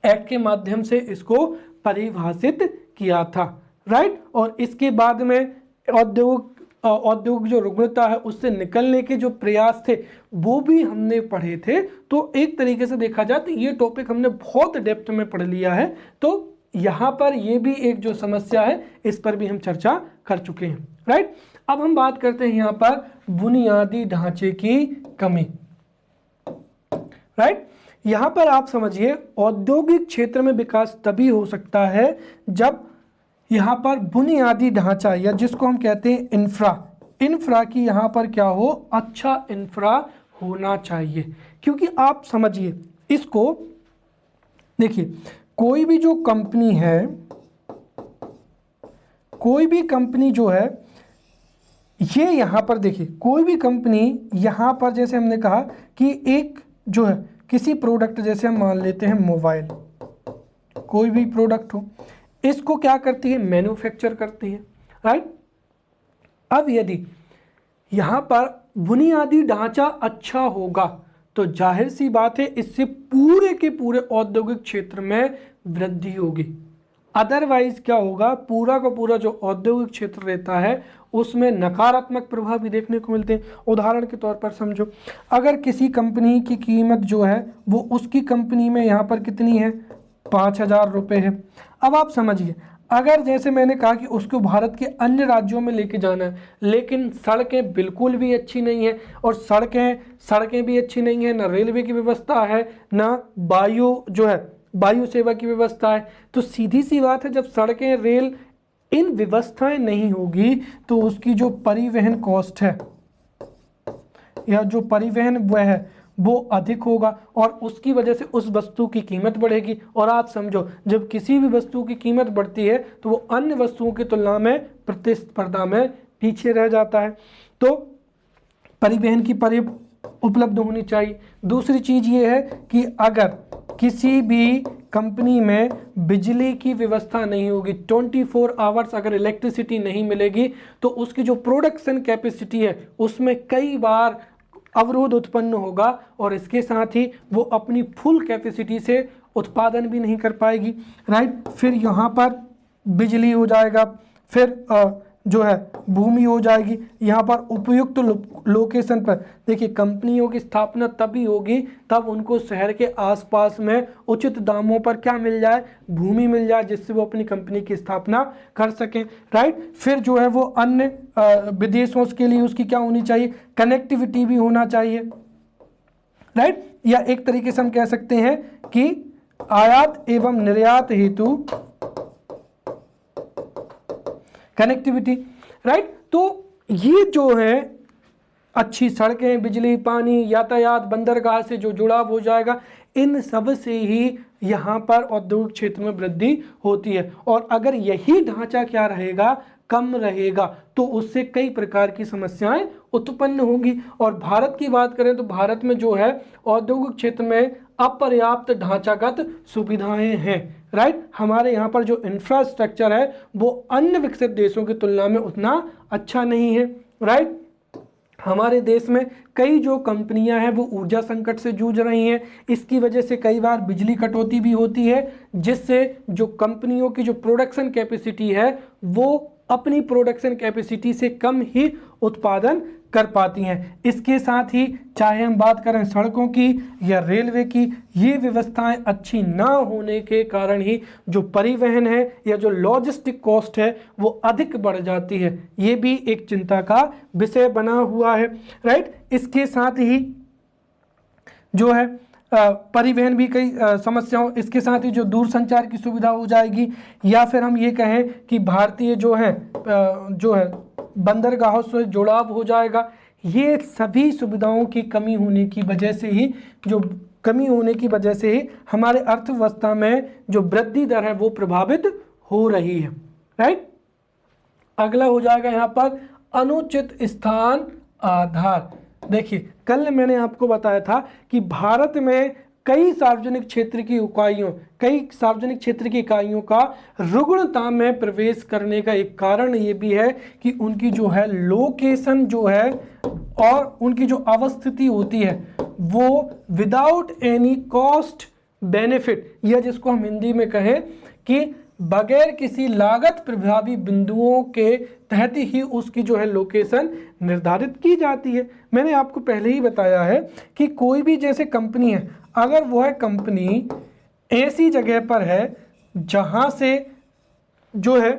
एक्ट के माध्यम से इसको परिभाषित किया था, राइट। और इसके बाद में औद्योगिक जो रुग्णता है उससे निकलने के जो प्रयास थे वो भी हमने पढ़े थे। तो एक तरीके से देखा जाए तो ये टॉपिक हमने बहुत डेप्थ में पढ़ लिया है। तो यहाँ पर ये भी एक जो समस्या है इस पर भी हम चर्चा कर चुके हैं, राइट। अब हम बात करते हैं यहाँ पर बुनियादी ढांचे की कमी, राइट। यहाँ पर आप समझिए औद्योगिक क्षेत्र में विकास तभी हो सकता है जब यहाँ पर बुनियादी ढांचा या जिसको हम कहते हैं इंफ्रा की यहाँ पर क्या हो, अच्छा इंफ्रा होना चाहिए। क्योंकि आप समझिए इसको, देखिए कोई भी जो कंपनी है, कोई भी कंपनी जो है ये यहाँ पर देखिए, कोई भी कंपनी यहाँ पर जैसे हमने कहा कि एक जो है किसी प्रोडक्ट, जैसे हम मान लेते हैं मोबाइल, कोई भी प्रोडक्ट हो, इसको क्या करती है, मैन्युफैक्चर करती है, राइट। अब यदि यहाँ पर बुनियादी ढांचा अच्छा होगा तो जाहिर सी बात है इससे पूरे के पूरे औद्योगिक क्षेत्र में वृद्धि होगी। अदरवाइज क्या होगा, पूरा का पूरा जो औद्योगिक क्षेत्र रहता है उसमें नकारात्मक प्रभाव भी देखने को मिलते हैं। उदाहरण के तौर पर समझो, अगर किसी कंपनी की कीमत जो है वो उसकी कंपनी में यहाँ पर कितनी है, 5,000 रुपये है। अब आप समझिए, अगर जैसे मैंने कहा कि उसको भारत के अन्य राज्यों में लेके जाना है, लेकिन सड़कें बिल्कुल भी अच्छी नहीं है, और सड़कें भी अच्छी नहीं है, ना रेलवे की व्यवस्था है, ना वायु सेवा की व्यवस्था है, तो सीधी सी बात है जब सड़कें, रेल, इन व्यवस्थाएं नहीं होगी तो उसकी जो परिवहन कॉस्ट है या जो परिवहन वह है वो अधिक होगा, और उसकी वजह से उस वस्तु की कीमत बढ़ेगी। और आप समझो जब किसी भी वस्तु की कीमत बढ़ती है तो वो अन्य वस्तुओं की तुलना में प्रतिस्पर्धा में पीछे रह जाता है। तो परिवहन की उपलब्ध होनी चाहिए। दूसरी चीज़ ये है कि अगर किसी भी कंपनी में बिजली की व्यवस्था नहीं होगी, 24 आवर्स अगर इलेक्ट्रिसिटी नहीं मिलेगी तो उसकी जो प्रोडक्शन कैपेसिटी है उसमें कई बार अवरोध उत्पन्न होगा, और इसके साथ ही वो अपनी फुल कैपेसिटी से उत्पादन भी नहीं कर पाएगी, राइट। फिर यहाँ पर बिजली हो जाएगा, फिर जो है भूमि हो जाएगी। यहाँ पर उपयुक्त लोकेशन पर देखिए, कंपनियों की स्थापना तभी होगी तब उनको शहर के आसपास में उचित दामों पर क्या मिल जाए, भूमि मिल जाए, जिससे वो अपनी कंपनी की स्थापना कर सकें, राइट। फिर जो है वो अन्य विदेशों के लिए उसकी क्या होनी चाहिए, कनेक्टिविटी भी होना चाहिए, राइट। या एक तरीके से हम कह सकते हैं कि आयात एवं निर्यात हेतु कनेक्टिविटी, राइट। तो ये जो है अच्छी सड़कें, बिजली, पानी, यातायात, बंदरगाह से जो जुड़ाव हो जाएगा, इन सब से ही यहाँ पर औद्योगिक क्षेत्र में वृद्धि होती है। और अगर यही ढांचा क्या रहेगा, कम रहेगा, तो उससे कई प्रकार की समस्याएं उत्पन्न होंगी। और भारत की बात करें तो भारत में जो है औद्योगिक क्षेत्र में अपर्याप्त ढांचागत सुविधाएं हैं, राइट। हमारे यहाँ पर जो इंफ्रास्ट्रक्चर है वो अन्य विकसित देशों की तुलना में उतना अच्छा नहीं है, राइट। हमारे देश में कई जो कंपनियां हैं वो ऊर्जा संकट से जूझ रही हैं। इसकी वजह से कई बार बिजली कटौती भी होती है, जिससे जो कंपनियों की जो प्रोडक्शन कैपेसिटी है वो अपनी प्रोडक्शन कैपेसिटी से कम ही उत्पादन कर पाती हैं। इसके साथ ही चाहे हम बात करें सड़कों की या रेलवे की, ये व्यवस्थाएं अच्छी ना होने के कारण ही जो परिवहन है या जो लॉजिस्टिक कॉस्ट है वो अधिक बढ़ जाती है। ये भी एक चिंता का विषय बना हुआ है, राइट। इसके साथ ही जो है परिवहन भी कई समस्याओं, इसके साथ ही जो दूरसंचार की सुविधा हो जाएगी, या फिर हम ये कहें कि भारतीय जो है बंदरगाहों से जुड़ाव हो जाएगा। ये सभी सुविधाओं की कमी होने की वजह से ही हमारे अर्थव्यवस्था में जो वृद्धि दर है वो प्रभावित हो रही है, राइट। अगला हो जाएगा यहाँ पर अनुचित स्थान आधार। देखिए, कल मैंने आपको बताया था कि भारत में कई सार्वजनिक क्षेत्र की इकाइयों का रुग्णता में प्रवेश करने का एक कारण ये भी है कि उनकी जो है लोकेशन जो है और उनकी जो अवस्थिति होती है वो विदाउट एनी कॉस्ट बेनिफिट, या जिसको हम हिंदी में कहें कि बगैर किसी लागत प्रभावी बिंदुओं के तहत ही उसकी जो है लोकेशन निर्धारित की जाती है। मैंने आपको पहले ही बताया है कि कोई भी जैसे कंपनी है, अगर वो है कंपनी ऐसी जगह पर है जहां से जो है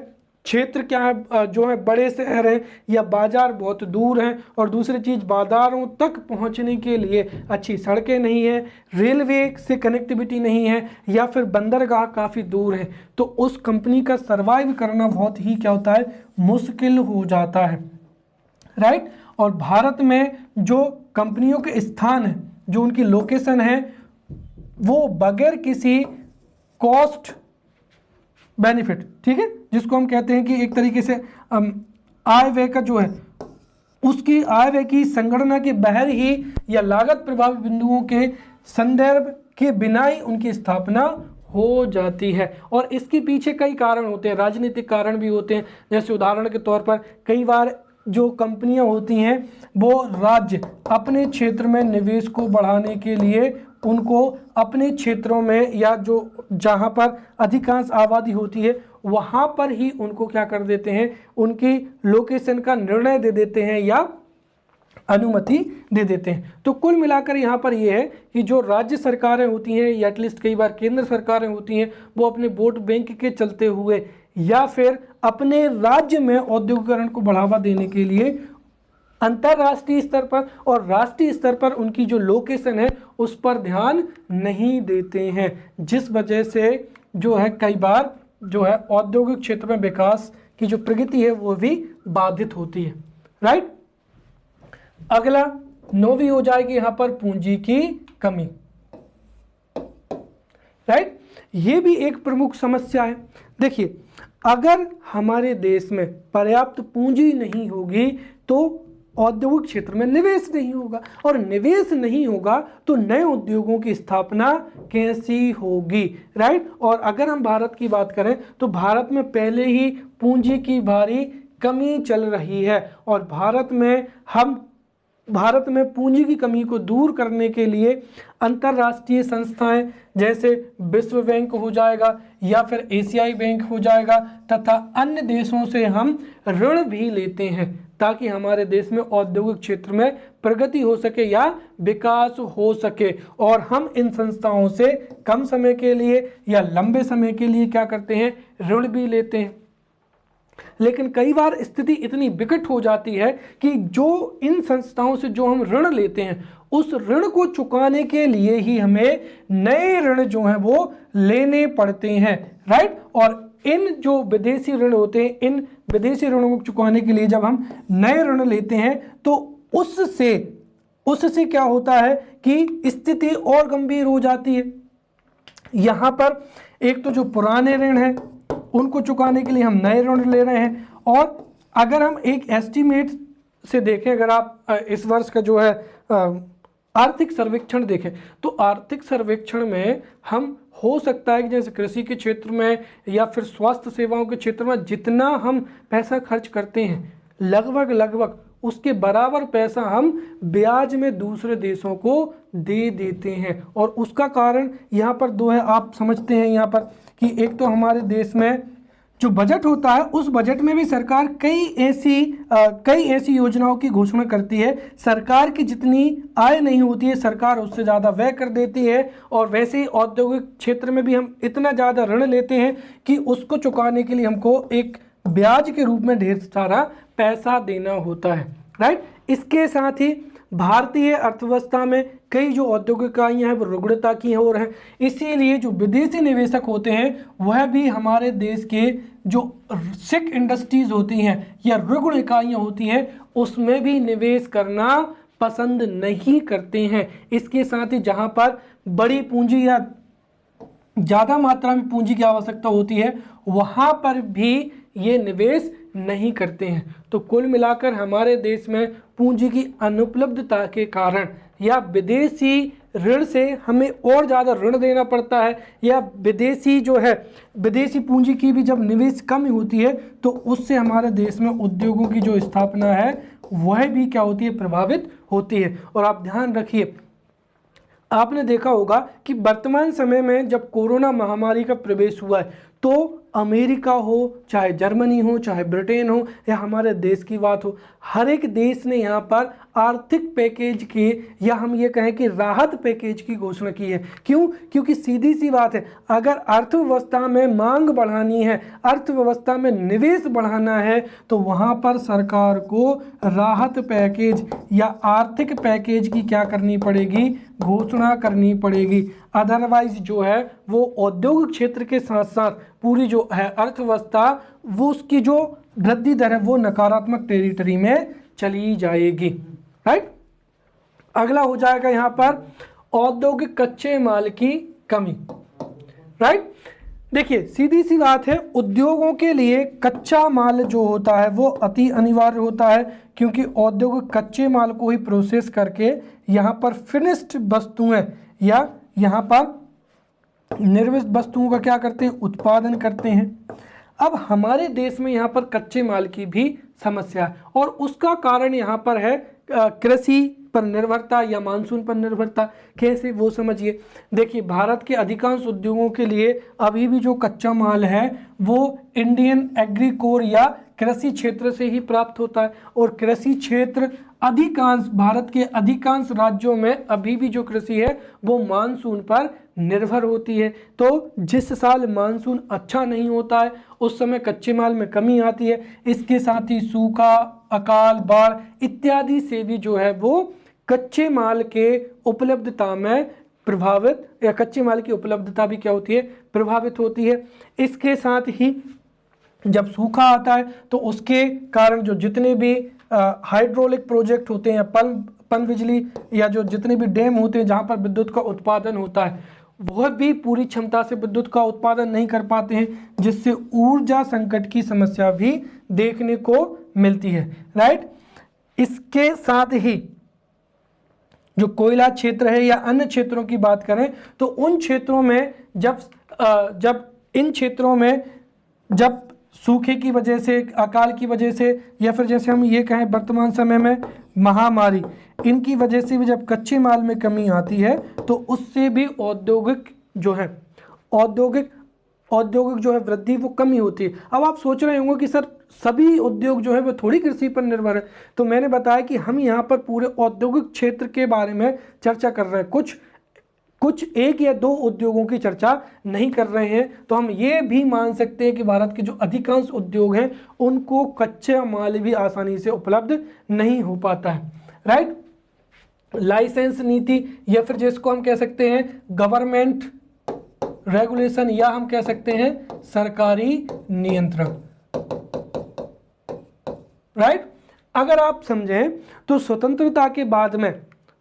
क्षेत्र क्या है, जो है बड़े शहर हैं या बाजार बहुत दूर हैं, और दूसरी चीज़ बाजारों तक पहुंचने के लिए अच्छी सड़कें नहीं है, रेलवे से कनेक्टिविटी नहीं है, या फिर बंदरगाह काफ़ी दूर है, तो उस कंपनी का सर्वाइव करना बहुत ही क्या होता है, मुश्किल हो जाता है, राइट। और भारत में जो कंपनियों के स्थान हैं, जो उनकी लोकेशन है, वो बगैर किसी कॉस्ट बेनिफिट, ठीक है, जिसको हम कहते हैं कि एक तरीके से आय व्यय का जो है उसकी आय व्यय की संगणना के बाहर ही या लागत प्रभावी बिंदुओं के संदर्भ के बिना ही उनकी स्थापना हो जाती है। और इसके पीछे कई कारण होते हैं, राजनीतिक कारण भी होते हैं। जैसे उदाहरण के तौर पर कई बार जो कंपनियां होती हैं वो राज्य अपने क्षेत्र में निवेश को बढ़ाने के लिए उनको अपने क्षेत्रों में या जो जहां पर अधिकांश आबादी होती है वहां पर ही उनको क्या कर देते हैं, उनकी लोकेशन का निर्णय दे देते हैं या अनुमति दे देते हैं। तो कुल मिलाकर यहाँ पर यह है कि जो राज्य सरकारें होती हैं या एटलीस्ट कई बार केंद्र सरकारें होती हैं, वो अपने वोट बैंक के चलते हुए या फिर अपने राज्य में औद्योगिकरण को बढ़ावा देने के लिए अंतर्राष्ट्रीय स्तर पर और राष्ट्रीय स्तर पर उनकी जो लोकेशन है उस पर ध्यान नहीं देते हैं, जिस वजह से जो है कई बार जो है औद्योगिक क्षेत्र में विकास की जो प्रगति है वो भी बाधित होती है, राइट। अगला 9वीं हो जाएगी यहाँ पर पूंजी की कमी, राइट। ये भी एक प्रमुख समस्या है। देखिए, अगर हमारे देश में पर्याप्त पूंजी नहीं होगी तो औद्योगिक क्षेत्र में निवेश नहीं होगा, और निवेश नहीं होगा तो नए उद्योगों की स्थापना कैसी होगी, राइट। और अगर हम भारत की बात करें तो भारत में पहले ही पूंजी की भारी कमी चल रही है, और भारत में पूंजी की कमी को दूर करने के लिए अंतर्राष्ट्रीय संस्थाएं जैसे विश्व बैंक हो जाएगा या फिर एशियाई बैंक हो जाएगा तथा अन्य देशों से हम ऋण भी लेते हैं ताकि हमारे देश में औद्योगिक क्षेत्र में प्रगति हो सके या विकास हो सके। और हम इन संस्थाओं से कम समय के लिए या लंबे समय के लिए क्या करते हैं, ऋण भी लेते हैं, लेकिन कई बार स्थिति इतनी विकट हो जाती है कि जो इन संस्थाओं से जो हम ऋण लेते हैं उस ऋण को चुकाने के लिए ही हमें नए ऋण जो हैं वो लेने पड़ते हैं, राइट। और इन जो विदेशी ऋण होते हैं, इन विदेशी ऋणों को चुकाने के लिए जब हम नए ऋण लेते हैं तो उससे क्या होता है कि स्थिति और गंभीर हो जाती है। यहाँ पर एक तो जो पुराने ऋण हैं उनको चुकाने के लिए हम नए ऋण ले रहे हैं, और अगर हम एक एस्टीमेट से देखें, अगर आप इस वर्ष का जो है आर्थिक सर्वेक्षण देखें तो आर्थिक सर्वेक्षण में हम हो सकता है कि जैसे कृषि के क्षेत्र में या फिर स्वास्थ्य सेवाओं के क्षेत्र में जितना हम पैसा खर्च करते हैं लगभग उसके बराबर पैसा हम ब्याज में दूसरे देशों को दे देते हैं। और उसका कारण यहाँ पर दो है, आप समझते हैं यहाँ पर कि एक तो हमारे देश में जो बजट होता है उस बजट में भी सरकार कई ऐसी योजनाओं की घोषणा करती है। सरकार की जितनी आय नहीं होती है सरकार उससे ज़्यादा व्यय कर देती है, और वैसे ही औद्योगिक क्षेत्र में भी हम इतना ज़्यादा ऋण लेते हैं कि उसको चुकाने के लिए हमको एक ब्याज के रूप में ढेर सारा पैसा देना होता है, राइट। इसके साथ ही भारतीय अर्थव्यवस्था में कई जो औद्योगिक इकाइयाँ हैं वो रुग्णता की ओर हैं, इसीलिए जो विदेशी निवेशक होते हैं वह भी हमारे देश के जो सिक इंडस्ट्रीज होती हैं या रुग्ण इकाइयाँ होती हैं उसमें भी निवेश करना पसंद नहीं करते हैं। इसके साथ ही जहाँ पर बड़ी पूंजी या ज़्यादा मात्रा में पूंजी की आवश्यकता होती है वहाँ पर भी ये निवेश नहीं करते हैं। तो कुल मिलाकर हमारे देश में पूंजी की अनुपलब्धता के कारण या विदेशी ऋण से हमें और ज़्यादा ऋण देना पड़ता है, या विदेशी पूंजी की भी जब निवेश कम होती है तो उससे हमारे देश में उद्योगों की जो स्थापना है वह भी क्या होती है, प्रभावित होती है। और आप ध्यान रखिए, आपने देखा होगा कि वर्तमान समय में जब कोरोना महामारी का प्रवेश हुआ है तो अमेरिका हो चाहे जर्मनी हो चाहे ब्रिटेन हो या हमारे देश की बात हो, हर एक देश ने यहाँ पर आर्थिक पैकेज की या हम ये कहें कि राहत पैकेज की घोषणा की है। क्यों? क्योंकि सीधी सी बात है, अगर अर्थव्यवस्था में मांग बढ़ानी है, अर्थव्यवस्था में निवेश बढ़ाना है तो वहाँ पर सरकार को राहत पैकेज या आर्थिक पैकेज की क्या करनी पड़ेगी, घोषणा करनी पड़ेगी। अदरवाइज जो है वो औद्योगिक क्षेत्र के साथ साथ पूरी जो है अर्थव्यवस्था वो उसकी जो वृद्धि दर है वो नकारात्मक टेरिटरी में चली जाएगी, राइट। अगला हो जाएगा यहाँ पर औद्योगिक कच्चे माल की कमी, राइट। देखिए सीधी सी बात है, उद्योगों के लिए कच्चा माल जो होता है वो अति अनिवार्य होता है, क्योंकि औद्योगिक कच्चे माल को ही प्रोसेस करके यहाँ पर फिनिश्ड वस्तुएं या यहाँ पर निर्मित वस्तुओं का क्या करते हैं, उत्पादन करते हैं। अब हमारे देश में यहाँ पर कच्चे माल की भी समस्या है और उसका कारण यहाँ पर है कृषि पर निर्भरता या मानसून पर निर्भरता। कैसे, वो समझिए। देखिए भारत के अधिकांश उद्योगों के लिए अभी भी जो कच्चा माल है वो इंडियन एग्री कोर या कृषि क्षेत्र से ही प्राप्त होता है, और कृषि क्षेत्र भारत के अधिकांश राज्यों में अभी भी जो कृषि है वो मानसून पर निर्भर होती है। तो जिस साल मानसून अच्छा नहीं होता है उस समय कच्चे माल में कमी आती है। इसके साथ ही सूखा, अकाल, बाढ़ इत्यादि से भी जो है वो कच्चे माल के उपलब्धता में प्रभावित या कच्चे माल की उपलब्धता भी क्या होती है, प्रभावित होती है। इसके साथ ही जब सूखा आता है तो उसके कारण जो जितने भी हाइड्रोलिक प्रोजेक्ट होते हैं, पन बिजली या जो जितने भी डैम होते हैं जहाँ पर विद्युत का उत्पादन होता है वह भी पूरी क्षमता से विद्युत का उत्पादन नहीं कर पाते हैं, जिससे ऊर्जा संकट की समस्या भी देखने को मिलती है, राइट। इसके साथ ही जो कोयला क्षेत्र है या अन्य क्षेत्रों की बात करें तो उन क्षेत्रों में जब सूखे की वजह से, अकाल की वजह से या फिर जैसे हम ये कहें वर्तमान समय में महामारी, इनकी वजह से भी जब कच्चे माल में कमी आती है तो उससे भी औद्योगिक जो है वृद्धि वो कमी होती है। अब आप सोच रहे होंगे कि सर सभी उद्योग जो है वो थोड़ी कृषि पर निर्भर है, तो मैंने बताया कि हम यहाँ पर पूरे औद्योगिक क्षेत्र के बारे में चर्चा कर रहे हैं। कुछ एक या दो उद्योगों की चर्चा नहीं कर रहे हैं, तो हम ये भी मान सकते हैं कि भारत के जो अधिकांश उद्योग हैं उनको कच्चा माल भी आसानी से उपलब्ध नहीं हो पाता है, राइट। लाइसेंस नीति या फिर जिसको हम कह सकते हैं गवर्नमेंट रेगुलेशन या हम कह सकते हैं सरकारी नियंत्रण, राइट। अगर आप समझें तो स्वतंत्रता के बाद में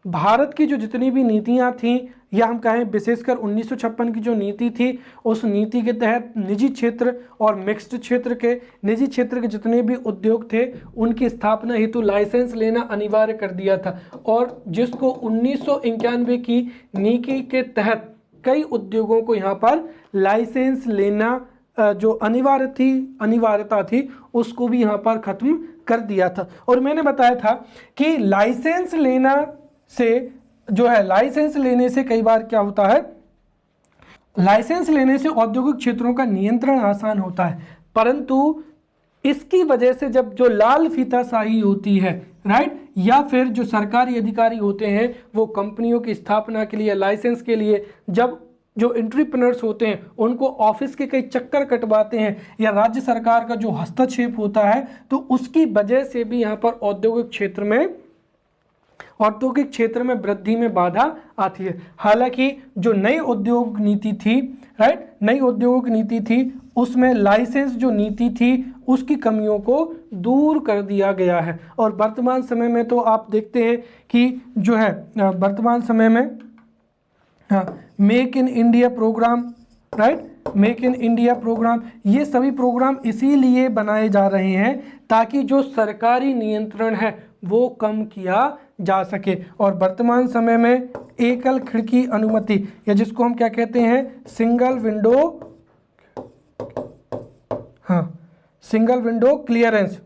भारत की जो जितनी भी नीतियां थीं या हम कहें विशेषकर 1956 की जो नीति थी, उस नीति के तहत निजी क्षेत्र और मिक्स्ड क्षेत्र के निजी क्षेत्र के जितने भी उद्योग थे उनकी स्थापना हेतु लाइसेंस लेना अनिवार्य कर दिया था, और जिसको 1991 की नीति के तहत कई उद्योगों को यहाँ पर लाइसेंस लेना जो अनिवार्यता थी उसको भी यहाँ पर खत्म कर दिया था। और मैंने बताया था कि लाइसेंस लेना से जो है, लाइसेंस लेने से कई बार क्या होता है, लाइसेंस लेने से औद्योगिक क्षेत्रों का नियंत्रण आसान होता है, परंतु इसकी वजह से जब जो लाल फीताशाही होती है, राइट, या फिर जो सरकारी अधिकारी होते हैं वो कंपनियों की स्थापना के लिए, लाइसेंस के लिए जब जो एंटरप्रेन्योर्स होते हैं उनको ऑफिस के कई चक्कर कटवाते हैं या राज्य सरकार का जो हस्तक्षेप होता है, तो उसकी वजह से भी यहाँ पर औद्योगिक क्षेत्र में वृद्धि में बाधा आती है। हालांकि जो नई उद्योग नीति थी, राइट, नई उद्योग नीति थी उसमें लाइसेंस जो नीति थी उसकी कमियों को दूर कर दिया गया है। और वर्तमान समय में तो आप देखते हैं कि जो है वर्तमान समय में make in India program, right, make in India program, ये सभी प्रोग्राम इसीलिए बनाए जा रहे हैं ताकि जो सरकारी नियंत्रण है वो कम किया जा सके। और वर्तमान समय में एकल खिड़की अनुमति या जिसको हम क्या कहते हैं सिंगल विंडो क्लियरेंस,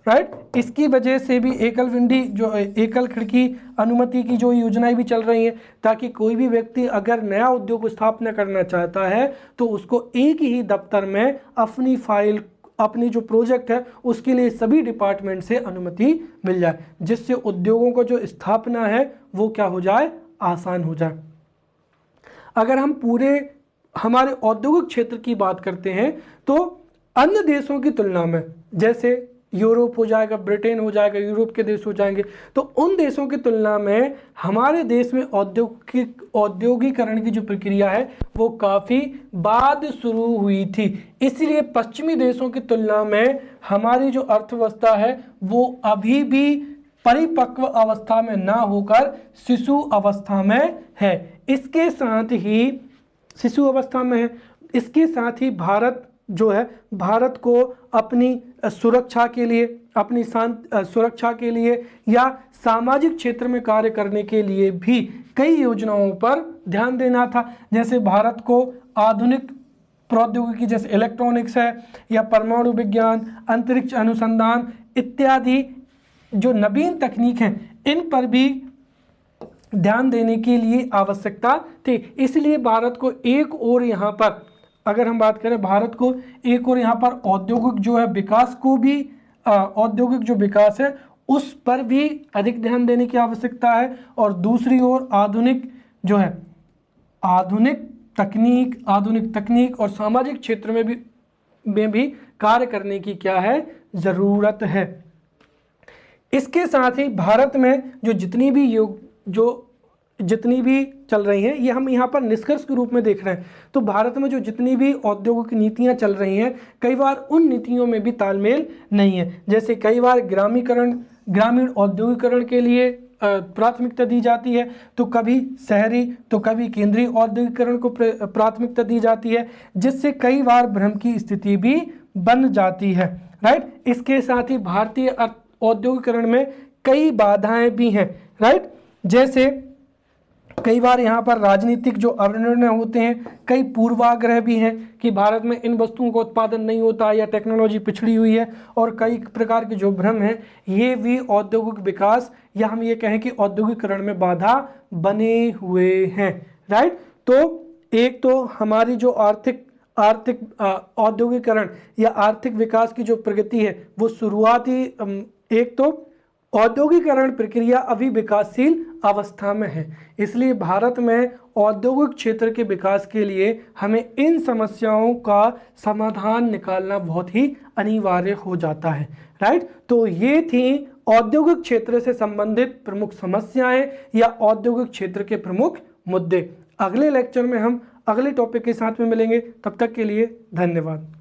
राइट, इसकी वजह से भी एकल खिड़की अनुमति की जो योजनाएं भी चल रही हैं ताकि कोई भी व्यक्ति अगर नया उद्योग स्थापना करना चाहता है तो उसको एक ही दफ्तर में अपनी फाइल, अपनी जो प्रोजेक्ट है उसके लिए सभी डिपार्टमेंट से अनुमति मिल जाए, जिससे उद्योगों को जो स्थापना है वो क्या हो जाए, आसान हो जाए। अगर हम पूरे हमारे औद्योगिक क्षेत्र की बात करते हैं तो अन्य देशों की तुलना में, जैसे यूरोप हो जाएगा, ब्रिटेन हो जाएगा, यूरोप के देश हो जाएंगे, तो उन देशों की तुलना में हमारे देश में औद्योगिकरण की जो प्रक्रिया है वो काफ़ी बाद शुरू हुई थी। इसलिए पश्चिमी देशों की तुलना में हमारी जो अर्थव्यवस्था है वो अभी भी परिपक्व अवस्था में ना होकर शिशु अवस्था में है। इसके साथ ही शिशु अवस्था में है, इसके साथ ही भारत जो है, भारत को अपनी सुरक्षा के लिए, अपनी सुरक्षा के लिए या सामाजिक क्षेत्र में कार्य करने के लिए भी कई योजनाओं पर ध्यान देना था। जैसे भारत को आधुनिक प्रौद्योगिकी जैसे इलेक्ट्रॉनिक्स है या परमाणु विज्ञान, अंतरिक्ष अनुसंधान इत्यादि जो नवीन तकनीक हैं इन पर भी ध्यान देने के लिए आवश्यकता थी। इसलिए भारत को एक और यहाँ पर, अगर हम बात करें भारत को एक और यहाँ पर औद्योगिक जो है विकास को भी, औद्योगिक जो विकास है उस पर भी अधिक ध्यान देने की आवश्यकता है, और दूसरी ओर आधुनिक जो है आधुनिक तकनीक और सामाजिक क्षेत्र में भी कार्य करने की क्या है, ज़रूरत है। इसके साथ ही भारत में जो जितनी भी चल रही हैं ये हम यहाँ पर निष्कर्ष के रूप में देख रहे हैं। तो भारत में जो जितनी भी औद्योगिक नीतियाँ चल रही हैं कई बार उन नीतियों में भी तालमेल नहीं है। जैसे कई बार ग्रामीण औद्योगिकरण के लिए प्राथमिकता दी जाती है, तो कभी शहरी, तो कभी केंद्रीय औद्योगिकरण को प्राथमिकता दी जाती है, जिससे कई बार भ्रम की स्थिति भी बन जाती है, राइट। इसके साथ ही भारतीय औद्योगिकरण में कई बाधाएं भी हैं, राइट। जैसे कई बार यहाँ पर राजनीतिक जो अनिर्णय होते हैं, कई पूर्वाग्रह भी हैं कि भारत में इन वस्तुओं का उत्पादन नहीं होता या टेक्नोलॉजी पिछड़ी हुई है, और कई प्रकार के जो भ्रम हैं ये भी औद्योगिक विकास या हम ये कहें कि औद्योगिकरण में बाधा बने हुए हैं, राइट। तो एक तो हमारी जो आर्थिक औद्योगिकरण या आर्थिक विकास की जो प्रगति है वो शुरुआती एक तो औद्योगिकरण प्रक्रिया अभी विकासशील अवस्था में है, इसलिए भारत में औद्योगिक क्षेत्र के विकास के लिए हमें इन समस्याओं का समाधान निकालना बहुत ही अनिवार्य हो जाता है। राइट, तो ये थी औद्योगिक क्षेत्र से संबंधित प्रमुख समस्याएं या औद्योगिक क्षेत्र के प्रमुख मुद्दे। अगले लेक्चर में हम अगले टॉपिक के साथ में मिलेंगे, तब तक के लिए धन्यवाद।